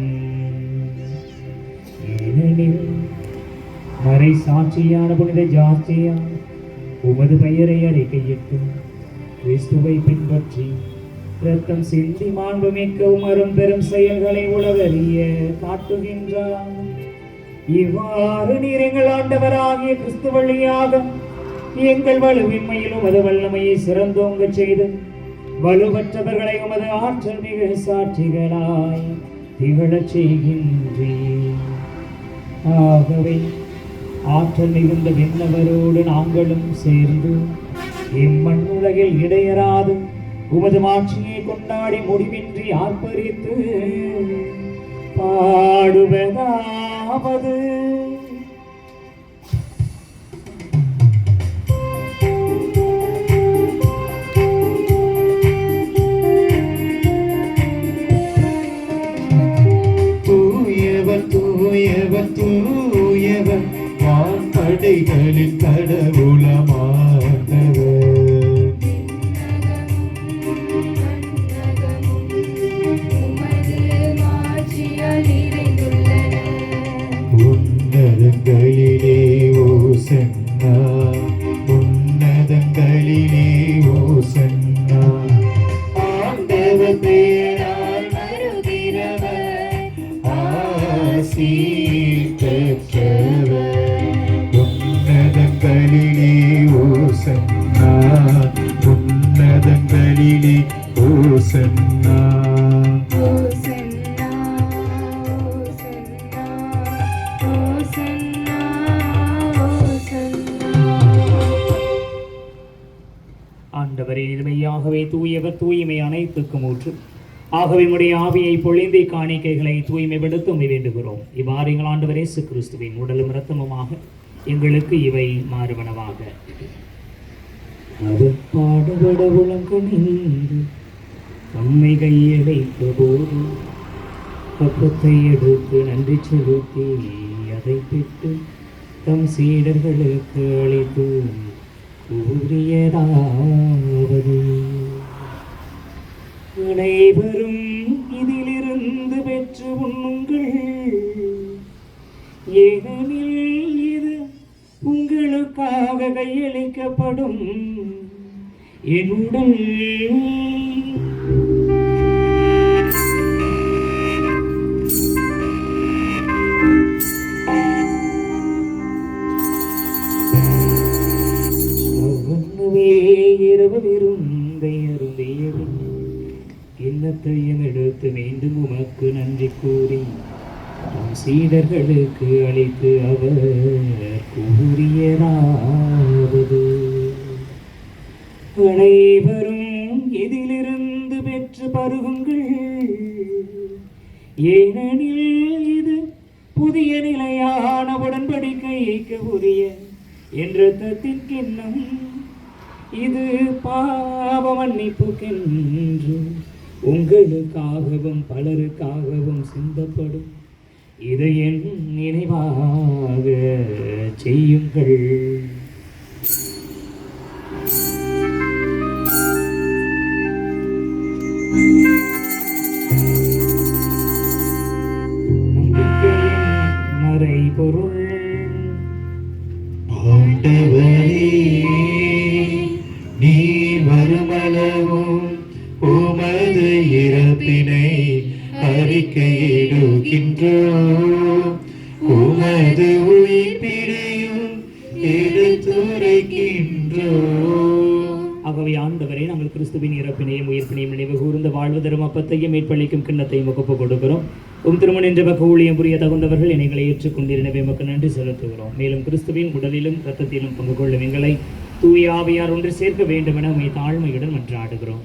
ஏனெனில் மறை சாட்சியான புனித ஜார்ஜியா உமது பெயரை அறிக்கையிட்டு கிறிஸ்துவை பின்பற்றி இரத்தம் சிந்தி மாண்புமிக்க உமரும் பெரும் செயல்களை உலகறிய காட்டுகின்றார். இவ்வாறு நீர் எங்கள் ஆண்டவராகிய கிறிஸ்து வழியாக எங்கள் வலுவின்மையில் உமது வல்லமையை சிறந்தோங்க செய்து வலுவற்றவர்களை உமது ஆற்றல் மிக சாட்சிகளாய் திகழச் செய்கின்றீர். ஆகவே ஆற்றல் மிகுந்த விண்ணவரோடு நாங்களும் சேர்ந்து இம்மண் உலகில் இடையராது உமது மாட்சியை கொண்டாடி முடிவின்றி ஆர்ப்பரித்து பாடுவதாவது.
தூயவர் தூயவர் தூயவர் வான்படைகளின் கடவுளமானவர். உன்னதங்களிலே ஓசன்னா, உன்னதங்களிலே ஓசன்னா. ஆண்டவர் பேரால் வருகிறவர் ஆசி பெற்றவர். உன்னதங்களிலே ஓசன்னா, உன்னதங்களிலே ஓசன்னா.
ஆண்டவரே, மெய்யாகவே தூயவர், தூய்மை அனைத்துக்கும் ஊற்று. ஆகவே உம்முடைய ஆவியை பொழிந்தை காணிக்கைகளை தூய்மைப்படுத்த வேண்டுகிறோம். இவ்வாறு எங்கள் ஆண்டவர் இயேசு கிறிஸ்துவின் உடலும் இரத்தமுமாக எங்களுக்கு இவை மாறுவனவாக. அவர் பாடுபட உலகணிந்து தம்மை கையடைத்த போது அப்பத்தை எடுத்து நன்றி செலுத்தி அதை பெற்று தம் சீடர்களுக்கு அளித்து கூறியதாவது, அனைவரும் இதிலிருந்து பெற்று உண்ணுங்கள், ஏனெனில் இது உங்களுக்காக கையளிக்கப்படும் என் உடல். கிண்ணத்தையும் எடுத்து மீண்டும் உமக்கு நன்றி கூறி தம் சீடர்களுக்கு அளித்து அவர் கூறியதாவது, அனைவரும் இதிலிருந்து பெற்று பருகுங்கள், ஏனெனில் இது புதிய நிலையான உடன்படிக்கைக்கு உரிய என்ற ரத்தத்தின் கிண்ணம். இது பாவ மன்னிப்புக்கென்று உங்களுக்காகவும் பலருக்காகவும் சிந்தப்படும். இதை என் நினைவாக செய்யுங்கள். மறைபொருள்.
ஆண்டவரே, நீ வருமளவும் உமது இறப்பினை அறிக்கையிடுகின்றோம், உமது உயிர்ப்பினையும் எடுத்துரைக்கின்றோம்.
ஆகவே ஆண்டவரே, நாங்கள் கிறிஸ்துவின் இறப்பினையும் உயிர்ப்பினையும் நினைவு கூர்ந்த வாழ்வு தரும் அப்பத்தையும் மேற்பளிக்கும் கிண்ணத்தையும் ஒப்புக் கொடுக்கிறோம். திருமண என்ற பக்க ஊழியம் புரிய தகுந்தவர்கள் எங்களை ஏற்றுக்கொண்டிருந்தவை மக்கள் நன்றி செலுத்துகிறோம். மேலும் கிறிஸ்துவின் உடலிலும் இரத்தத்திலும் பங்கு கொள்ளும் எங்களை தூய ஆவியார் ஒன்று சேர்க்க வேண்டும் என உண்மை தாழ்மையுடன் மன்றாடுகிறோம்.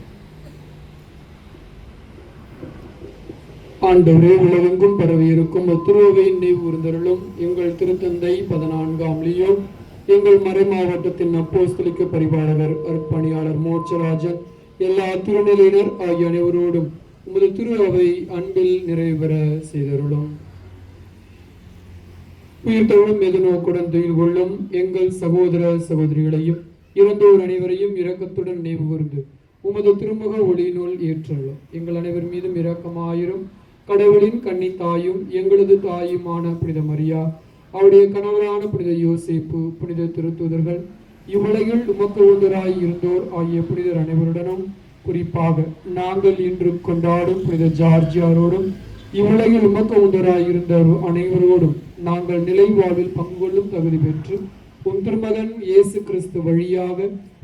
ஆண்டவரே, உலகெங்கும் பரவி இருக்கும் திருவை நினைவு கூர்ந்தருளும். எங்கள் திருத்தந்தை 14ஆம் லியோ, எங்கள் மறை மாவட்டத்தின் அப்போஸ்தலிக்க பரிபாலகர் அர்ப்பணியாளர் மோட்சராஜன், எல்லா திருநிலையினர் ஆகிய அனைவரோடும் உமது திரு அவை அன்பில் நிறைவு பெற செய்தருளும். உயிர்த்தோடும் எதிர்நோக்குடன் துயில் கொள்ளும் எங்கள் சகோதர சகோதரிகளையும் இறந்தோர் அனைவரையும் இரக்கத்துடன் நினைவு கூர்ந்து உமது திருமுக ஒளியினுள் ஏற்றலும். எங்கள் அனைவர் மீதும் இரக்கமாயிரும். கடவுளின் கன்னி தாயும் எங்களது தாயுமான புனித மரியா, அவருடைய கணவரான புனித யோசேப்பு, புனித திருத்தூதர்கள், இவ்வுலகில் உமக்கு ஒன்றாய் இருந்தோர் ஆகிய புனிதர் அனைவருடனும், குறிப்பாக நாங்கள் இன்று கொண்டாடும் புனித ஜார்ஜியாரோடும் இவ்வுலகில் உமக்கு ஒன்றாய் இருந்த அனைவரோடும் நாங்கள் நிலை வாழ்வில் பங்கு கொள்ளும் தகுதி பெற்று உம் திருமகன் இயேசு கிறிஸ்து வழியாக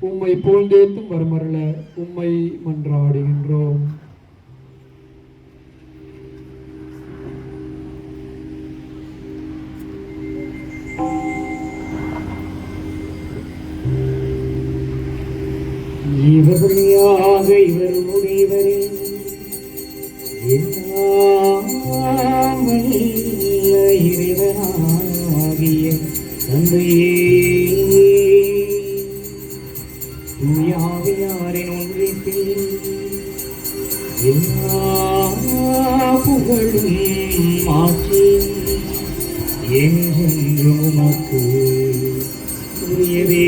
உம்மை போழ்ந்தேத்தும் வரமரல உம்மை மன்றாடுகின்றோம்.
இவர் வழியாக இவர் உடையவரே, இறைவனாகிய தந்தையே, தூயாவியாரின் ஒன்றிப்பில் எல்லா புகழும் ஆட்சியும் என்றென்றும் உமக்கு உரியதே.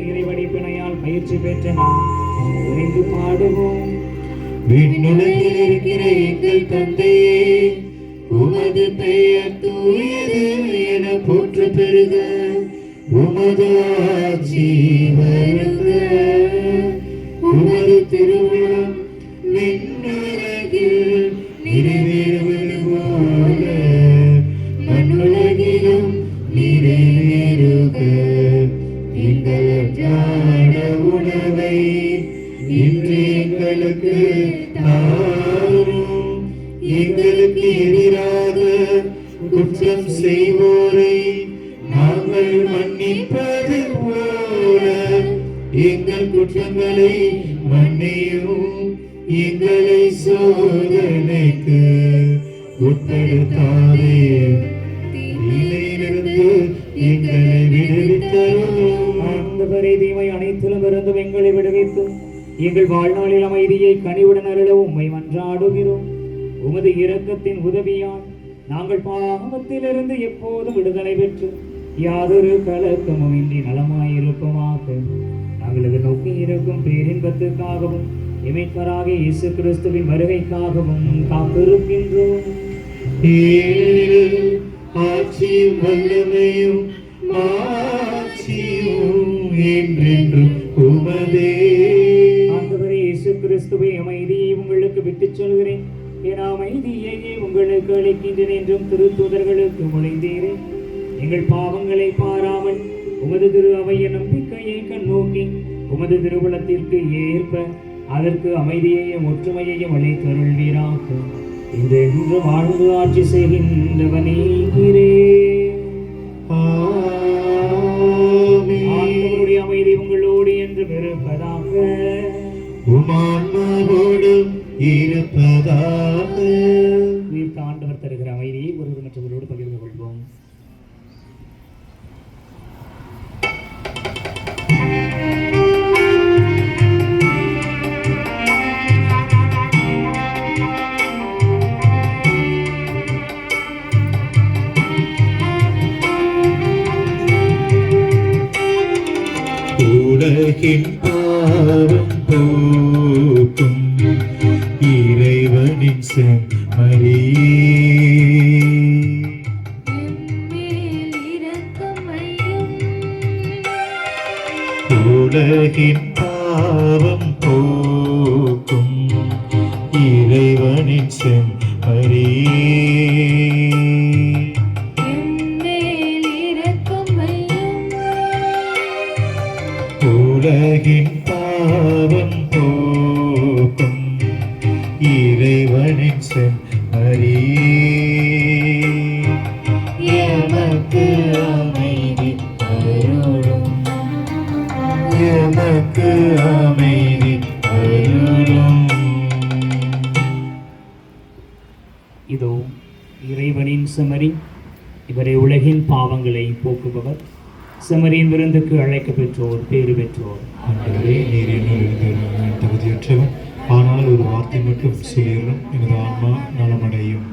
இறைவடிப்பினையால் பயிற்சி பெற்ற நாம் புரிந்து பாடுவோம்.
விண்ணுலகில் இருக்கிற எங்கள் தந்தையே, உமது பெயர் தூயது என போற்று பெறுக, உமது ஆட்சி வருக, உமது திருவுளம் விண்ணுலகில் நிறைவேறுவது போல மண்ணுலகிலும் நிறைவேறுக. எங்கள் அன்றாட உணவை இன்று எங்களுக்கு தாரும், எங்களுக்கு எதிராக குற்றம் செய்வோரை நாங்கள் மன்னிப்பது போல எங்கள் குற்றங்களை மன்னியும், எங்களை சோதனைக்கு உட்படுத்தாதே, தீமையிலிருந்து எங்களை விடுவித்தருளும்.
ஆண்டவரே, தீமை அனைத்திலும் இருந்தும் எங்களை விடுவித்து எங்கள் வாழ்நாளில் அமைதியை கனிவுடன் அருள உம்மை மன்றாடுகிறோம். உமது இரக்கத்தின் உதவியால் நாங்கள் பாவத்திலிருந்து எப்போதும் விடுதலை பெற்று யாதொரு கலக்கமும் இன்றி நலமாயிருப்போமாக. நாங்கள் எதிர்நோக்கி இருக்கும் பேரின்பத்துக்காகவும் இமைப்பராகிய இயேசு கிறிஸ்துவின் வருகைக்காகவும் காத்திருக்கின்றோம்.
ஆட்சியும் வல்லமையும் மாட்சியும் என்றென்றும் உமதே.
ஆண்டவரே இயேசு கிறிஸ்துவை, அமைதியை உங்களுக்கு விட்டுச் சொல்கிறேன், என் அமைதியையே உங்களுக்கு அளிக்கின்றேன் என்றும் திருத்தூதர்களுக்கு மொழிந்தீரே. எங்கள் பாவங்களை பாராமல் உமது திரு அவைய நம்பிக்கையை கண்ணோக்கி உமது திருவுளத்திற்கு ஏற்ப அதற்கு அமைதியையும் ஒற்றுமையையும் அளித்தருள்வீராக. இன்று வாழ்ந்து ஆட்சி செய்கின்றவனே ஆண்டவருடைய அமைதி உங்களோடு என்று இருப்பதாக.
உமான்மாவோடும் இருப்பதாக.
உயிர்த்த ஆண்டவர் தருகிற அமைதியை ஒருவர் மற்றவர்களோடு பகிர்ந்து கொள்வோம்.
உலகின் பாவம் போக்கும் இறைவனின் செம்மறியே, உலகின் பாவம் போக்கும் இறைவனின் செம்மறியே, உலகின் பாவம் போக்கும் இறைவனின் செம்மறியே, எமக்கு அமைதி அருளும், எமக்கு அமைதி அருளும்.
இதோ இறைவனின் செம்மறி, இவரை உலகின் பாவங்களை போக்குபவர். செம்மறியின் விருந்துக்கு அழைக்க பெற்றோர் பேறு பெற்றோர்.
ஆண்டவரே, நீர் என்னுள் நான் தகுதியற்றவன், ஆனால் ஒரு வார்த்தை மட்டும் சொல்லிடணும், எனது ஆன்மா நலமடையும்.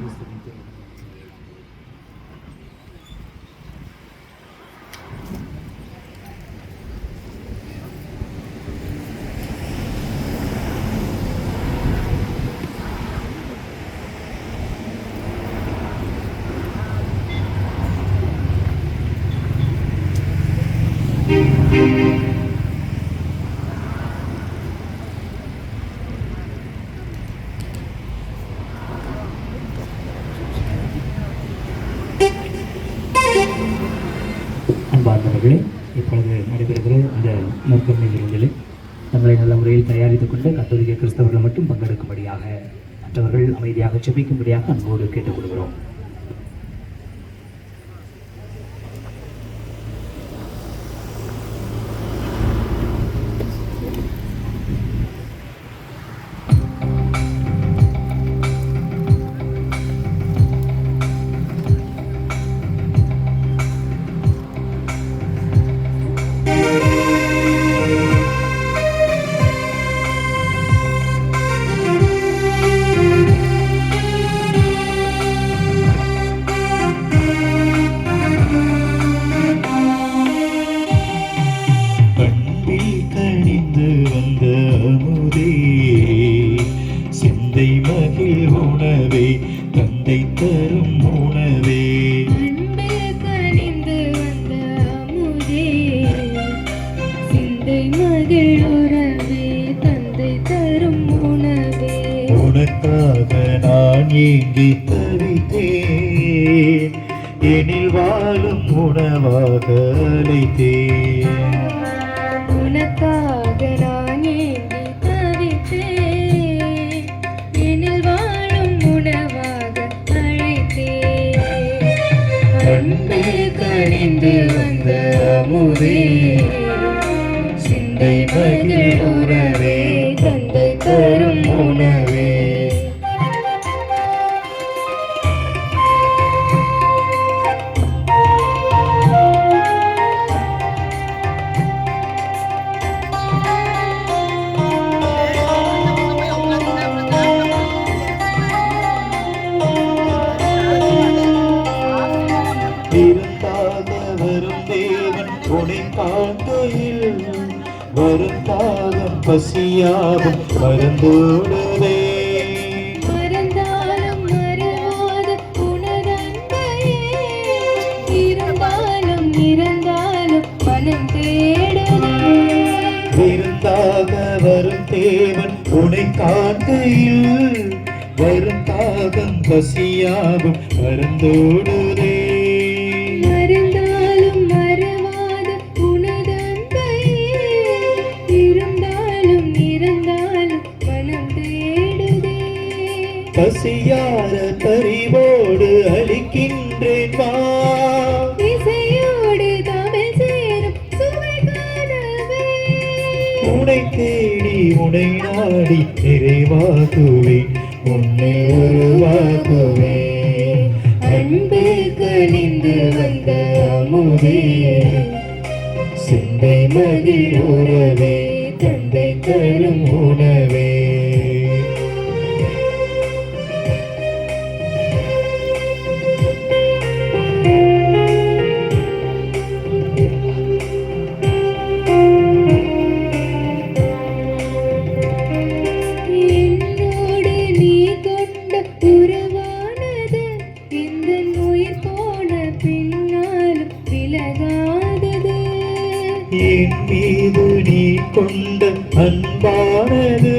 அன்பார்ந்தவர்களே, இப்பொழுது நடைபெறுகிற இந்த நற்கருணை விருந்தில் தங்களை நல்ல முறையில் தயாரித்துக் கொண்டு கத்தோலிக்க கிறிஸ்தவர்கள் மட்டும் பங்கெடுக்கும்படியாக, மற்றவர்கள் அமைதியாக செபிக்கும்படியாக அன்போடு கேட்டுக்கொள்கிறோம்.
உனக்காக நான் ஏங்கி தவித்தேன், எனில் வாழும் உணவாக அழைத்தேன்.
உனக்காக நான் ஏங்கி தவித்தேன், எனில் வாழும் உணவாக அழைத்தேன்.
அன்பே கனிந்து வந்த அமுதே, சிந்தை மகிழ் உறவே, தந்தை தரும் உணவே. இருந்தாக வரும் தேவன் உனை காண்கையில், வரும் தாகம் பசியாகும் மறந்தோடுதே.
மறந்தாலும் மறவாத உனதன்பையே, இருந்தாலும் இறந்தாலும் மனம் தேடுதே.
விருந்தாக வரும் தேவன் உனை காண்கையில், வரும் தாகம் பசியாகும் மறந்தோடுதே.
மறந்தாலும் மறவாத உனதன்பையே, இருந்தாலும் இறந்தாலும் மனம் தேடுதே.
பசியார பறிவோடு அளிக்கின்றேன் வா.
இசையோடு தமிழ் சேரும் சுவை காணவே
உனை தேடி உனை நாடி நிறைவாகுவேன், உன்னை உருவாக்குவேன்.
அன்பு கனிந்து வந்த அமுதே
சிந்தை மகிழ் உறவே தந்தை தரும் உணவே.
என்னோடு நீ கொண்ட உறவானது இந்த உயிர் போன பின்னாலும் விலகாதது.
என் மீது நீ கொண்ட அன்பானது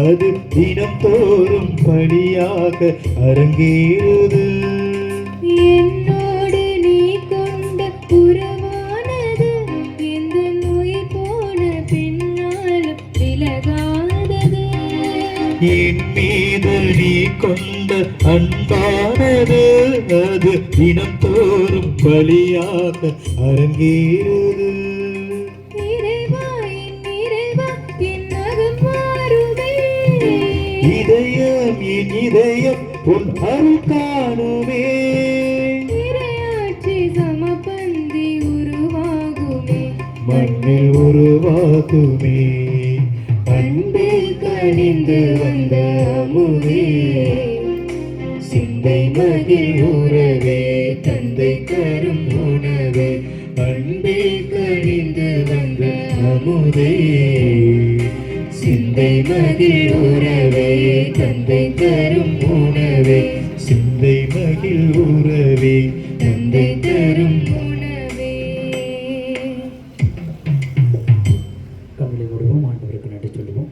அது தினம் தோறும் பலியாக அரங்கேறுது.
என்னோடு நீ கொண்ட உறவானது இந்த உயிர் போன பின்னாலும் விலகாதது.
என் மீது நீ கொண்ட அன்பானது அது தினம் தோறும் பலியாக அரங்கேறுது.
இறைவா என் இறைவா என் அகம் மாறுமே.
இதயம் என் இதயம் உன் அருள் காணுமே.
இறையாட்சி சமபந்தி உருவாகுமே.
மண்ணில் உருவாகுமே. அன்பில் கனிந்து வந்த அமுதே சிந்தை மகிழ் உறவே தந்தை தரும் உணவே. அன்பில் கனிந்து வந்த அமுதே சிந்தை மகிழ் உறவே தந்தை தரும் உணவே. சிந்தை மகிழ் உறவே தந்தை தரும்
உணவே.
கண்களை மூடுவோம், ஆண்டவருக்கு நன்றி சொல்லுவோம்.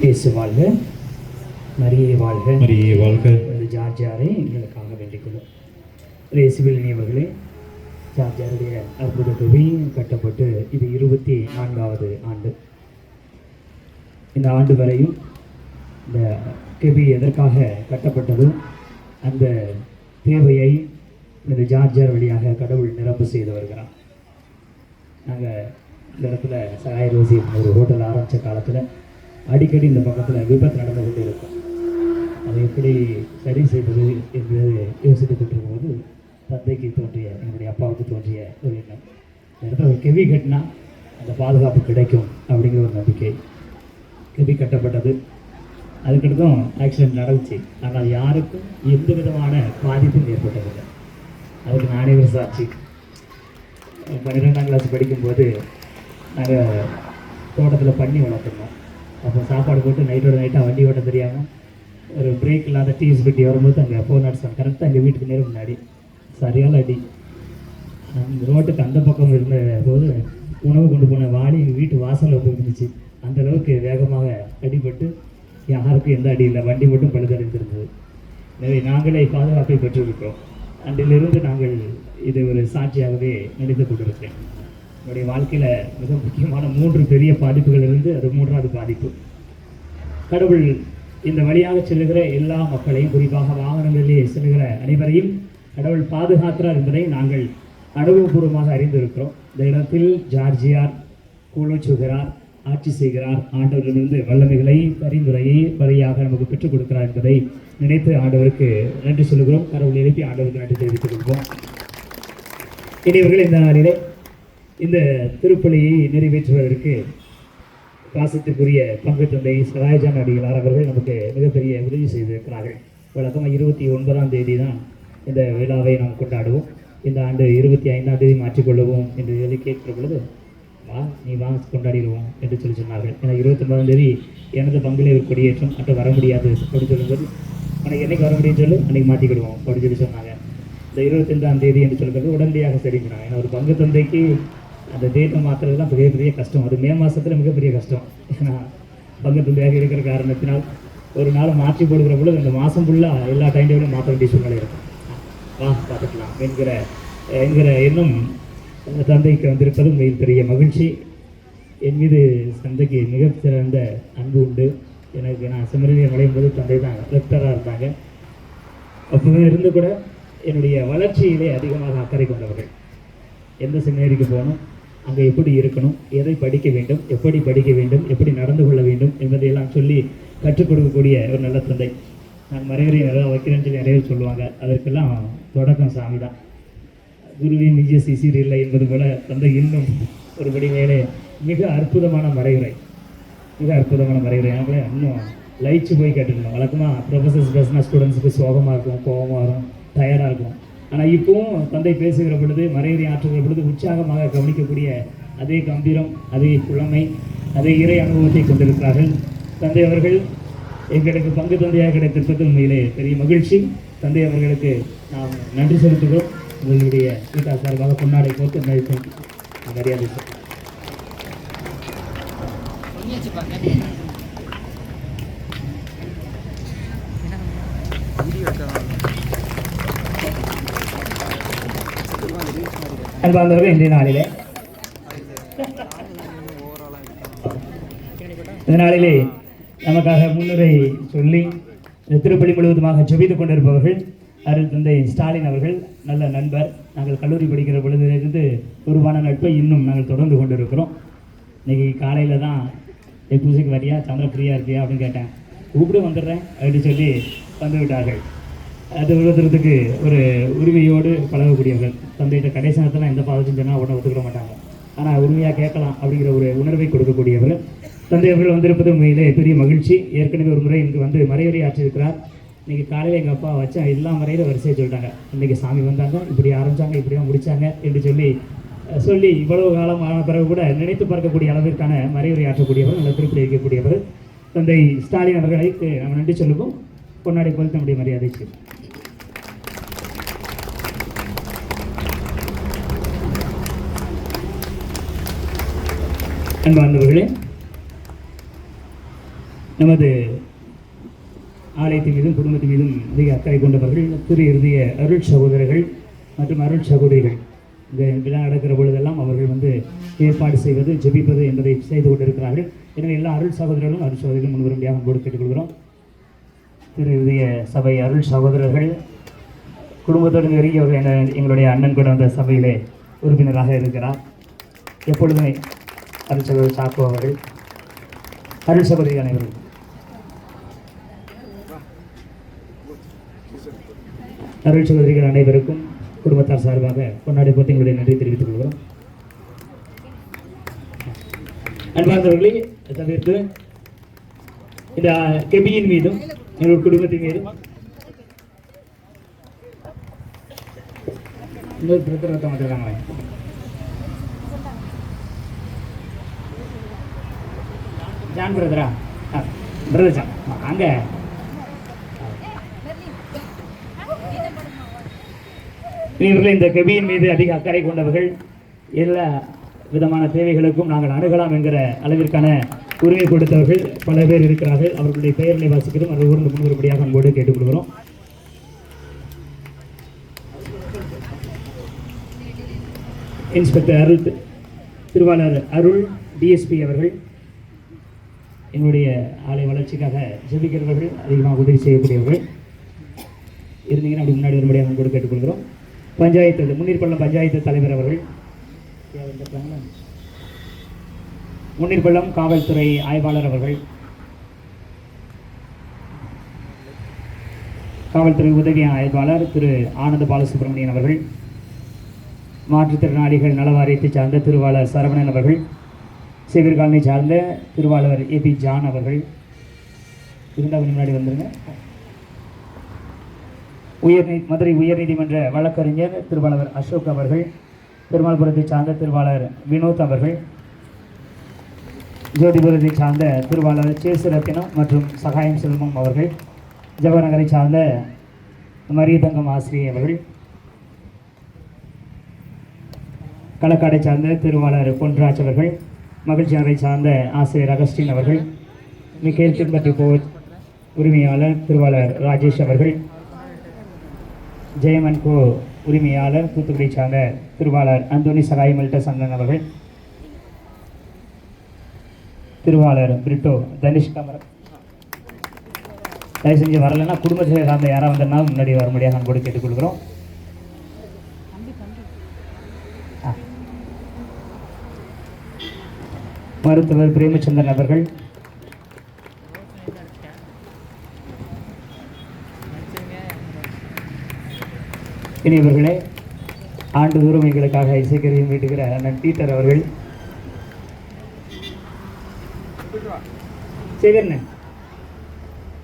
இயேசு வாழ்க, மரியே வாழ்க,
மரியே வாழ்க.
இந்த ஜார்ஜியாரை எங்களுக்காக வேண்டிக்கொள்ளும். இயேசுவில் இனியவர்களே, ஜார்ஜியாருடைய அற்புத தொகை கட்டப்பட்டு இது 24வது ஆண்டு. இந்த ஆண்டு வரையும் இந்த கெபி எதற்காக கட்டப்பட்டதோ அந்த தேவையை இந்த ஜார்ஜியார் வழியாக கடவுள் நிரம்ப செய்து வருகிறார். நாங்கள் இந்த இடத்துல சகாய ரோசி ஒரு ஹோட்டல் ஆரம்பித்த காலத்தில் அடிக்கடி இந்த பக்கத்தில் விபத்து நடந்து கொண்டு இருக்கும். அதை எப்படி சரி செய்வது என்று யோசித்து கொண்டிருக்கும்போது தந்தைக்கு தோன்றிய, என்னுடைய அப்பாவுக்கு தோன்றிய ஒரு எண்ணம், இந்த இடத்துல ஒரு கெவி கட்டினா அந்த பாதுகாப்பு கிடைக்கும் அப்படிங்கிற ஒரு நம்பிக்கை. கெவி கட்டப்பட்டது. அதுக்கடுத்தும் ஆக்சிடென்ட் நடந்துச்சு. ஆனால் யாருக்கும் எந்த விதமான பாதிப்பும் ஏற்பட்டதில்லை. அதுக்கு நானே ஒரு சாட்சி. 12ஆம் கிளாஸ் படிக்கும்போது நாங்கள் தோட்டத்தில் பண்ணி வளர்த்துருந்தோம். அப்போ சாப்பாடு போட்டு நைட்டோட நைட்டாக வண்டி ஓட்ட தெரியாமல் ஒரு பிரேக் இல்லாத டீஸ் பெட்டி வரும்போது அங்கே 407 கரெக்டாக எங்கள் வீட்டுக்கு நேரம் முன்னாடி சரியான அடி. அந்த ரோட்டுக்கு அந்த பக்கம் இருந்த போது உணவு கொண்டு போன வாடி எங்கள் வீட்டு வாசலில் வந்து இருந்துச்சு. அந்தளவுக்கு வேகமாக அடிபட்டு யாருக்கும் எந்த அடி இல்லை, வண்டி மட்டும் பழுதடைந்திருந்தது. எனவே நாங்களே பாதுகாப்பை பெற்றிருக்கிறோம். அன்றிலிருந்து நாங்கள் இது ஒரு சாட்சியாகவே நினைத்து கொண்டிருக்கிறேன். என்னுடைய வாழ்க்கையில் மிக முக்கியமான 3 பெரிய பாதிப்புகள் இருந்து அது 3வது பாதிப்பு. கடவுள் இந்த வழியாக செல்லுகிற எல்லா மக்களையும், குறிப்பாக வாகனங்களிலே செல்லுகிற அனைவரையும் கடவுள் பாதுகாக்கிறார் என்பதை நாங்கள் அனுபவபூர்வமாக அறிந்திருக்கிறோம். இந்த இடத்தில் ஜார்ஜியார் கூலோச்சுகிறார், ஆட்சி செய்கிறார். ஆண்டவரிடமிருந்து வல்லமைகளை, பரிந்துரையை வழியாக நமக்கு பெற்றுக் கொடுக்கிறார் என்பதை நினைத்து ஆண்டவருக்கு நன்றி சொல்லுகிறோம். கடவுளை எழுப்பி ஆண்டவருக்கு நன்றி தெரிவித்துக் கொள்வோம். இனிவர்கள் இந்த நாளிலே இந்த திருப்பலியை நிறைவேற்றுவதற்கு பாசத்திற்குரிய பங்கு தந்தை சகாயஜான் அடிகளார் அவர்கள் நமக்கு மிகப்பெரிய உதவி செய்திருக்கிறார்கள். வழக்கமாக 29ஆம் தேதி தான் இந்த விழாவை நாம் கொண்டாடுவோம். இந்த ஆண்டு 25ஆம் தேதி மாற்றிக்கொள்ளுவோம் என்று சொல்லி கேட்கிற பொழுது, நீ வாங்க கொண்டாடிடுவோம் என்று சொன்னார்கள். ஏன்னா 29ஆம் தேதி எனது பங்கிலே ஒரு கொடியேற்றம், அட்டை வர முடியாது அப்படின்னு சொல்லும்போது, உனக்கு என்னைக்கு வர முடியும்னு சொல்லி அன்றைக்கி மாற்றிக்கிடுவோம் அப்படின்னு சொல்லி சொன்னாங்க. இந்த 25ஆம் தேதி என்று சொல்லுறது உடனடியாக சரிங்கிறாங்க. ஏன்னா ஒரு பங்கு தந்தைக்கு அந்த டேட்டை மாற்றுறது தான் பெரிய கஷ்டம். அது மே மாதத்தில் மிகப்பெரிய கஷ்டம். ஏன்னா பங்கு தந்தையாக இருக்கிற காரணத்தினால் ஒரு நாள் மாற்றி போடுகிற பொழுது அந்த மாதம் ஃபுல்லாக எல்லா டைம் டேபிளும் மாற்ற வேண்டிய சூழ்நிலை இருக்கும். பார்த்துக்கலாம் என்கிற எண்ணம்
தந்தைக்கு வந்திருப்பது உண்மையில் பெரிய மகிழ்ச்சி. என் மீது தந்தைக்கு மிகச்சிறந்த அன்பு உண்டு. எனக்கு நான் செமினரியில் நுழையும் போது தந்தை தான் லெக்டராக இருந்தாங்க. அப்போவே இருந்து கூட என்னுடைய வளர்ச்சியிலே அதிகமாக அக்கறை கொண்டவர்கள். எந்த செமினரிக்கு போகணும், அங்கே எப்படி இருக்கணும், எதை படிக்க வேண்டும், எப்படி படிக்க வேண்டும், எப்படி நடந்து கொள்ள வேண்டும் என்பதையெல்லாம் சொல்லி கற்றுக் கொடுக்கக்கூடிய ஒரு நல்ல தந்தை. நான் மறைவரை நிறையா வைக்கிறேன்னு சொல்லி நிறைய சொல்லுவாங்க. அதற்கெல்லாம் தொடக்கம் சாமி தான். குருவின் நிஜ சிசிர் இல்லை என்பது போல தந்தை இன்னும் ஒருபடி மேலே மிக அற்புதமான மறைவுரை, மிக அற்புதமான மறைவுரை. நாங்களே இன்னும் லயிச்சு போய் கேட்டுருந்தோம். வழக்கமாக ப்ரொஃபஸர்ஸ் பேசினா ஸ்டூடெண்ட்ஸுக்கு சோகமாக இருக்கும், கோபமாக இருக்கும், டயர்டாக இருக்கும். ஆனால் இப்போவும் தந்தை பேசுகிற பொழுது, மறைவுரை ஆற்றுகிற பொழுது உற்சாகமாக கவனிக்கக்கூடிய அதே கம்பீரம், அதே புலமை, அதே இறை அனுபவத்தை கொண்டிருக்கிறார்கள். தந்தை அவர்கள் எங்களுக்கு பங்கு தந்தையாக கிடைத்திருப்பது உண்மையிலே பெரிய மகிழ்ச்சி. தந்தை அவர்களுக்கு நாம் நன்றி செலுத்துகிறோம். உங்களுடைய வீட்டார் சார்பாக பொன்னாடை போட்டு மரியாதை செய்கிறோம். அன்பார்ந்தவர்கள், இன்றைய நாளிலே இந்த நாளிலே நமக்காக முன்னுரை சொல்லி இந்த திருப்பலி முழுவதுமாக ஜெபித்துக் கொண்டிருப்பவர்கள் அருள் தந்தை ஸ்டாலின் அவர்கள். நல்ல நண்பர். நாங்கள் கல்லூரி படிக்கிற பொழுதிலிருந்து உருவான நட்பை இன்னும் நாங்கள் தொடர்ந்து கொண்டிருக்கிறோம். இன்றைக்கி காலையில் தான் பூஜைக்கு வரியா, சந்திரன் ஃப்ரீயாக இருக்கியா அப்படின்னு கேட்டேன். கூப்பிட்டு வந்துடுறேன் அப்படின்னு சொல்லி வந்து விட்டார்கள். அது ஒருத்தருக்கு ஒரு உரிமையோடு பழகக்கூடியவர்கள். தந்தையிட்ட கடைசி நேரத்தில் எந்த பாதத்தையும் சொன்னால் உடனே ஒத்துக்கிட மாட்டாங்க. ஆனால் உரிமையாக கேட்கலாம் அப்படிங்கிற ஒரு உணர்வை கொடுக்கக்கூடியவர்கள். தந்தை அவர்கள் வந்திருப்பது உண்மையிலே பெரிய மகிழ்ச்சி. ஏற்கனவே ஒரு முறை இங்கு வந்து மறைவுரை ஆற்றியிருக்கிறார். இன்றைக்கி காலையில் எங்கள் அப்பா வச்சா எல்லா முறையில் வரிசையை சொல்லிட்டாங்க. இன்றைக்கி சாமி வந்தாங்க, இப்படி ஆரம்பித்தாங்க, இப்படியாக முடித்தாங்க என்று சொல்லி இவ்வளவு காலம் ஆன பிறகு கூட நினைத்து பார்க்கக்கூடிய அளவிற்கான மறைவுரை ஆற்றக்கூடியவர், நல்ல திருப்பதி வைக்கக்கூடியவர் தந்தை ஸ்டாலின் அவர்களை நம்ம நன்றி சொல்லுவோம். பொன்னாடை போல் நம்முடைய மரியாதை செய்யும். அன்பார்ந்தவர்களே, நமது ஆலயத்தின் மீதும் குடும்பத்தின் மீதும் அதிக அக்கறை கொண்டவர்கள் திரு இருதய அருள் சகோதரர்கள் மற்றும் அருள் சகோதரிகள். இந்த விழா நடக்கிற பொழுதெல்லாம் அவர்கள் வந்து ஏற்பாடு செய்வது, ஜெபிப்பது என்பதை செய்து கொண்டிருக்கிறார்கள். எனவே எல்லா அருள் சகோதரர்களும் அருள் சகோதரிகளும் முன்வரும்படியாக அன்போடு கேட்டுக்கொள்கிறோம். திரு இருதய சபை அருள் சகோதரர்கள் குடும்பத்தோடு நெருங்கியவர்கள். எங்களுடைய அண்ணன் கூட அந்த சபையிலே உறுப்பினராக இருக்கிறார். எப்பொழுதுமே அருள் சகோதரி சாக்கு அவர்கள், அருள் சகோதரி அனைவரும் அருள் சகோதரிகள் அனைவருக்கும் குடும்பத்தார் சார்பாக கொண்டாடி போட்டு எங்களுடைய நன்றி தெரிவித்துக் கொள்கிறோம். அன்பார்ந்தவர்களே, தவிர்த்து இந்த கெபியின் மீதும் எங்கள் குடும்பத்தின் மீதும் இன்னொரு பிரச்சனை வந்துருக்காங்களே. ஜான் பிரதரா, பிரதர் ஜான் அங்கே இவர்கள் இந்த கெபியின் மீது அதிக அக்கறை கொண்டவர்கள். எல்லா விதமான தேவைகளுக்கும் நாங்கள் அணுகலாம் என்கிற அளவிற்கான உரிமை கொடுத்தவர்கள் பல பேர் இருக்கிறார்கள். அவர்களுடைய பெயர்களை வாசிக்கிறோம். அதை ஊர்ந்து முன்வரும்படியாக அன்போடு கேட்டுக்கொள்கிறோம். இன்ஸ்பெக்டர் அருள், திருவாளர் அருள் டிஎஸ்பி அவர்கள், எங்களுடைய ஆலய வளர்ச்சிக்காக ஜெபிக்கிறவர்கள், அதிகமாக உதவி செய்யக்கூடியவர்கள் இருந்தீங்கன்னா அப்படி முன்னாடி வரும்படியாக அன்போடு கேட்டுக்கொள்கிறோம். பஞ்சாயத்து முன்னீர்பள்ளம் பஞ்சாயத்து தலைவர் அவர்கள், முன்னீர்பள்ளம் காவல்துறை ஆய்வாளர் அவர்கள், காவல்துறை உதவி ஆய்வாளர் திரு ஆனந்த பாலசுப்ரமணியன் அவர்கள், மாற்றுத்திறனாளிகள் நல வாரியத்தை சார்ந்த திருவாளர் சரவணன் அவர்கள், சேவியர் காலனி சார்ந்த திருவாளர் ஏபி ஜான் அவர்கள் இருந்தால் முன்னாடி வந்துருங்க. மதுரை உயர்நீதிமன்ற வழக்கறிஞர் திருவாளர் அசோக் அவர்கள், பெருமாள்புரத்தை சார்ந்த திருவாளர் வினோத் அவர்கள், ஜோதிபுரத்தை சார்ந்த திருவாளர் சேசுரத்தினம் மற்றும் சகாயம் செல்வம் அவர்கள், ஜவஹர் நகரை சார்ந்த மரியதங்கம் ஆசிரியை அவர்கள், களக்காடை சார்ந்த திருவாளர் பொன்ராஜ் அவர்கள், மகிழ்ச்சி நகரை சார்ந்த ஆசிரியர் அகஸ்டின் அவர்கள், மிக்கேல் பின்பற்றி போர் உரிமையாளர் திருவாளர் ராஜேஷ் அவர்கள், ஜெயமன் கோ உரிமையாளர் தூத்துக்குடி சார்ந்த திருவாளர் அந்தோனி சகாய் மெல்டஸ் அண்ணன் அவர்கள், திருவாளர் பிரிட்டோ தனிஷ் கமர், தயவு செஞ்சு வரலைன்னா குடும்பத்தில் சார்ந்த யாராவது வந்தனா முன்னாடி வர முடியாது அன்போடு கேட்டுக்கொள்கிறோம். மருத்துவர் பிரேமச்சந்திரன் அவர்கள், இனியவர்களே, ஆண்டுதோறும் எங்களுக்காக இசைக்கருவியும் வீட்டுகிற அண்ணன் பீட்டர் அவர்கள், சேவியர்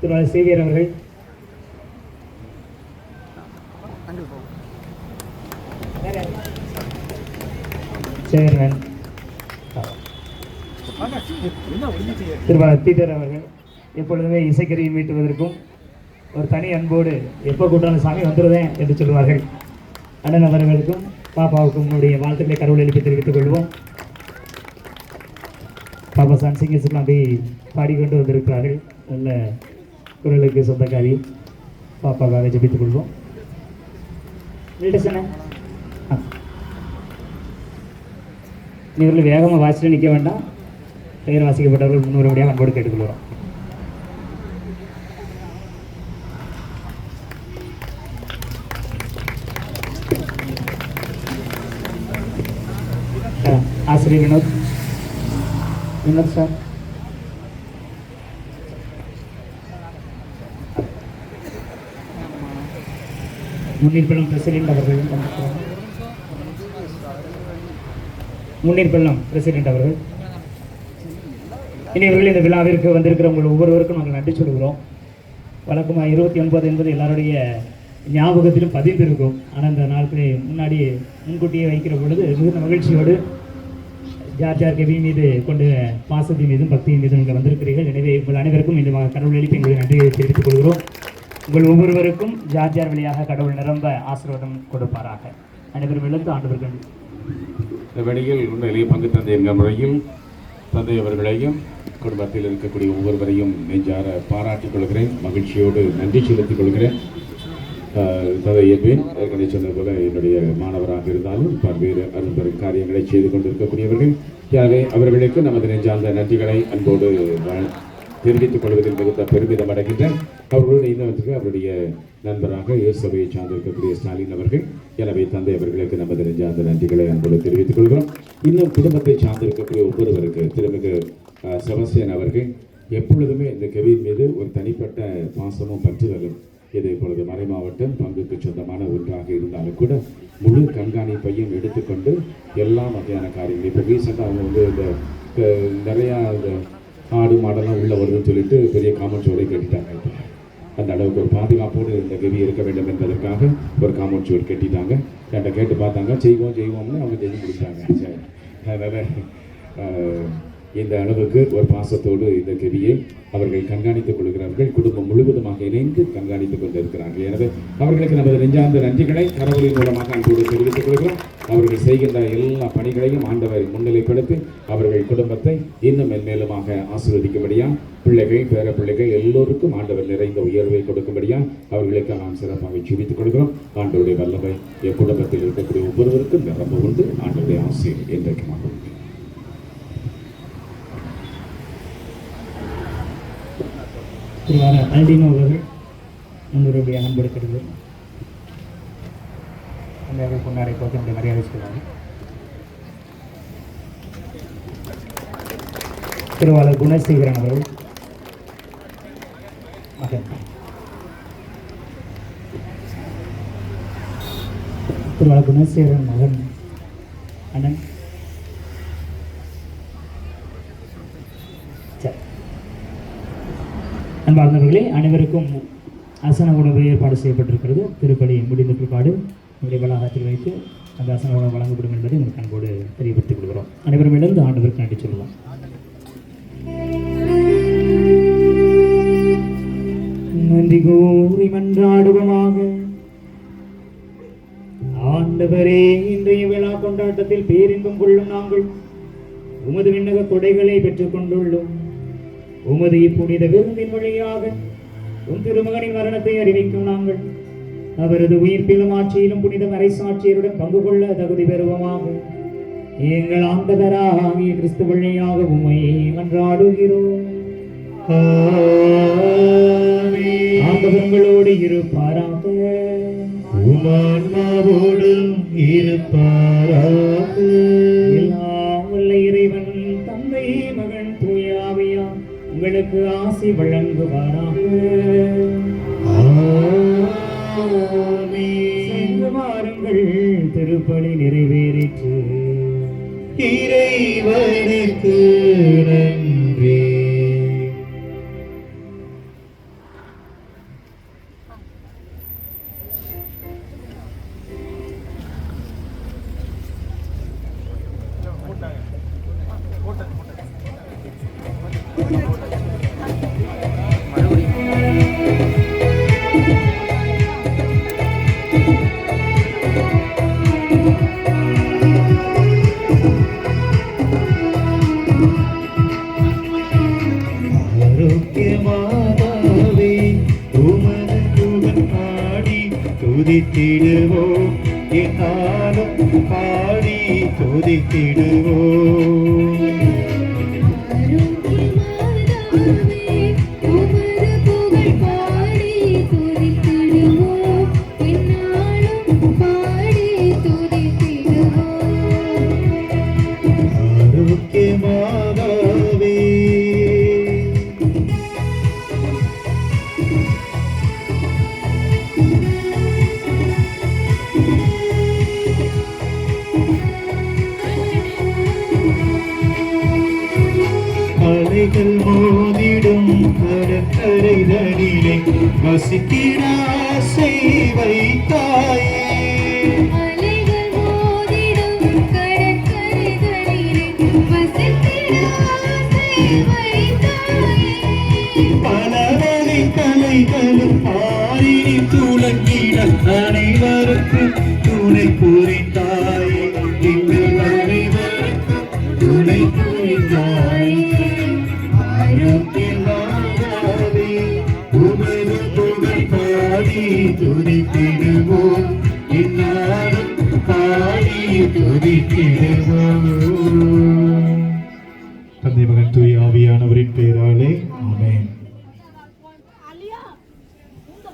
திருவாளர் சேவியர் அவர்கள், சேவியர் திருவாளர் பீட்டர் அவர்கள் எப்பொழுதுமே இசைக்கருவியை மீட்டுவதற்கும் ஒரு தனி அன்போடு எப்போ கூட்டான சாமி வந்துடுவேன் என்று சொல்வார்கள். அண்ணன் அவர்களுக்கும் பாப்பாவுக்கும் உன்னுடைய வாழ்த்துக்களை கடவுள் எழுப்பி தெரிவித்துக் கொள்வோம். பாப்பா சான் சிங்கர்ஸ்லாம் போய் பாடிக்கொண்டு வந்திருக்கிறார்கள். நல்ல குரலுக்கு சொந்தக்காரி பாப்பாவாக ஜெபித்துக் கொள்வோம். இவர்கள் வேகமாக வாசிட்டு நிற்க வேண்டாம். பெயர் வாசிக்கப்பட்டவர்கள் முன்னூறுபடியாக அன்போடு கேட்டுக்கொள்கிறோம். ஆசிரியர் வினோத் சார், முன்னீர்பள்ளம் பிரசிடென்ட் அவர்கள், முன்னீர்பள்ளம் பிரசிடென்ட் அவர்கள், இனியவர்கள் இந்த விழாவிற்கு வந்திருக்கிற உங்கள் ஒவ்வொருவருக்கும் நாங்கள் நன்றி சொல்கிறோம். வழக்கமாக 29 என்பது எல்லாருடைய ஞாபகத்திலும் பதிந்திருக்கும். ஆனால் இந்த நாட்களை முன்கூட்டியே வைக்கிற பொழுது மிகுந்த மகிழ்ச்சியோடு ஜார்ஜார் கவி மீது கொண்ட பாசத்தின் மீதும் பக்தியின் மீதும் நீங்கள் வந்திருக்கிறீர்கள். எனவே உங்கள் அனைவருக்கும் இந்த கடவுள் எழுப்பி எங்களுடைய நன்றியை தெரிவித்துக் கொள்கிறோம். உங்கள் ஒவ்வொருவருக்கும் ஜார்ஜார் வழியாக கடவுள் நிரம்ப ஆசீர்வாதம் கொடுப்பாராக. அனைவரும் எழுந்து ஆண்டவர்கள்
இந்த வழியில் உண்மையிலேயே பங்கு தந்தை என்கிற முறையில் தந்தை அவர்களையும் குடும்பத்தில் இருக்கக்கூடிய ஒவ்வொருவரையும் நெஞ்சார பாராட்டிக் கொள்கிறேன். மகிழ்ச்சியோடு நன்றி செலுத்திக் கொள்கிறேன். தந்தை ஏற்பேன் ஏற்கனவே சொன்னது போல என்னுடைய மாணவராக இருந்தாலும் பல்வேறு அரும்பெரும் காரியங்களை செய்து கொண்டிருக்கக்கூடியவர்கள். எனவே அவர்களுக்கு நமது நெஞ்சார்ந்த நன்றிகளை அன்போடு தெரிவித்துக் கொள்வதில் மிகுந்த பெருமிதம் அடைகின்றேன். அவர்களோடு இன்னொருக்கு அவருடைய நண்பராக இயேசுவை சார்ந்திருக்கக்கூடிய ஸ்டாலின் அவர்கள். எனவே தந்தை அவர்களுக்கு நமது நெஞ்சார்ந்த நன்றிகளை அன்போடு தெரிவித்துக் கொள்கிறோம். இன்னும் குடும்பத்தை சார்ந்திருக்கக்கூடிய ஒவ்வொருவருக்கு திருமிகு செபஸ்டியன் அவர்கள் எப்பொழுதுமே இந்த கவியின் மீது ஒரு தனிப்பட்ட பாசமும் பற்றுதலும், இது இப்பொழுது மறைமாவட்டம் பங்குக்கு சொந்தமான ஒன்றாக இருந்தாலும் கூட முழு கண்காணிப்பையும் எடுத்துக்கொண்டு எல்லா வகையான காரியங்கள் இப்போ ரீசெண்டாக அவங்க இந்த நிறையா இந்த ஆடு மாடெல்லாம் உள்ளே வருதுன்னு சொல்லிட்டு பெரிய காமன் சுவரை கட்டிட்டாங்க. அந்த அளவுக்கு ஒரு பாதுகாப்போடு இந்த கவி இருக்க வேண்டும் என்பதற்காக ஒரு காமன் சுவர் கட்டிட்டாங்க. என்கிட்ட கேட்டு பார்த்தாங்க, செய்வோம்னு அவங்க செஞ்சு முடித்தாங்க. சரி, அதனால் இந்த அளவுக்கு ஒரு பாசத்தோடு இந்த கவியை அவர்கள் கண்காணித்துக் கொள்கிறார்கள். குடும்பம் முழுவதுமாக இணைந்து கண்காணித்துக் கொண்டிருக்கிறார்கள். எனவே அவர்களுக்கு நமது நெஞ்சார்ந்த நன்றிகளை கடவுளின் மூலமாக அன்போடு தெரிவித்துக் கொள்கிறோம். அவர்கள் செய்கின்ற எல்லா பணிகளையும் ஆண்டவர் முன்னிலைப்படுத்தி அவர்கள் குடும்பத்தை இன்னும் மென்மேலுமாக ஆசீர்வதிக்கும்படியா, பிள்ளைகள் பேர பிள்ளைகள் எல்லோருக்கும் ஆண்டவர் நிறைந்த உயர்வை கொடுக்கும்படியா அவர்களுக்கு நாம் சிறப்பாக ஜெபித்துக் கொள்கிறோம். ஆண்டவருடைய வல்லமை என் குடும்பத்தில் இருக்கக்கூடிய ஒவ்வொருவருக்கும் நிரம்ப உண்டு. ஆண்டவருடைய ஆசீர் என்றைக்குமாக.
திருவாளர் அல்டினோ அவர்கள் முன்னூறுபடியாக அன்பெடுக்கிறது அந்த பொன்னாடை போட்டு நம்முடைய மரியாதை செய்வாங்க. திருவாளர் குணசேகரன் அவர்கள் மகன், திருவாளர் குணசேகரன் மகன் அண்ணன். அன்பார்ந்தவர்களே, அனைவருக்கும் அசன உணவு ஏற்பாடு செய்யப்பட்டிருக்கிறது. திருப்பலி முடிந்த பிற்பாடு நம்முடைய வளாகத்தில் வைத்து அந்த அசன உணவு வழங்கப்படும் என்பதை உங்களுக்கு அன்போடு தெரியப்படுத்திக் கொள்கிறோம். அனைவரும் எழுந்து ஆண்டவருக்கு நன்றி சொல்லலாம். நன்றி கூறி மன்றாடுவோமாக. ஆண்டவரே, இன்றைய விழா கொண்டாட்டத்தில் பேரின்பம் கொள்ளும் நாங்கள் உமது விண்ணக கொடைகளை பெற்றுக் கொண்டுள்ளோம். உமது இப்புனித விருந்தின் வழியாக உன் திருமகனின் மரணத்தை அறிவிக்கும் நாங்கள் அவரது உயிர்ப்பிலும் ஆட்சியிலும் புனித மறைசாட்சியருடன் பங்கு கொள்ள தகுதி பெறுவோமாக. எங்கள் ஆண்டவராகிய கிறிஸ்து வழியாக உம்மை மன்றாடுகிறோம். ஆண்டவர் உங்களோடு இருப்பாராக.
உமான்மாவோடும் இருப்பாராக.
எல்லாம் வல்ல இறைவன் தந்தை மகன் தூய ஆவியார் உங்களுக்கு ஆசி வழங்குவாராக. சென்று வாருங்கள், திருப்பலி நிறைவேறிற்று.
இறைவனுக்கு நன்றி. ஆரோக்கியமானவே உமது புகழ் பாடி துதித்திடுவோம். என்னாலும் பாடி துதித்திடுவோம். ஆரோக்கியமானவே அலைகள் மோதிடும் கடற்கரைதனிலே வசிக்கிற ஆசை வைத்தாயே. பலவகை கலைகளும் பாரினி துலங்கிட அனைவருக்கும் துணை புரிந்தாயே. எங்கள் அனைவருக்கும் துணை புரிந்தாயே. ஆரோக்கியமாகவே உமது புகழ் பாடி துதித்திடுவோம். என்னாலும் பாடி துதித்திடுவோம்.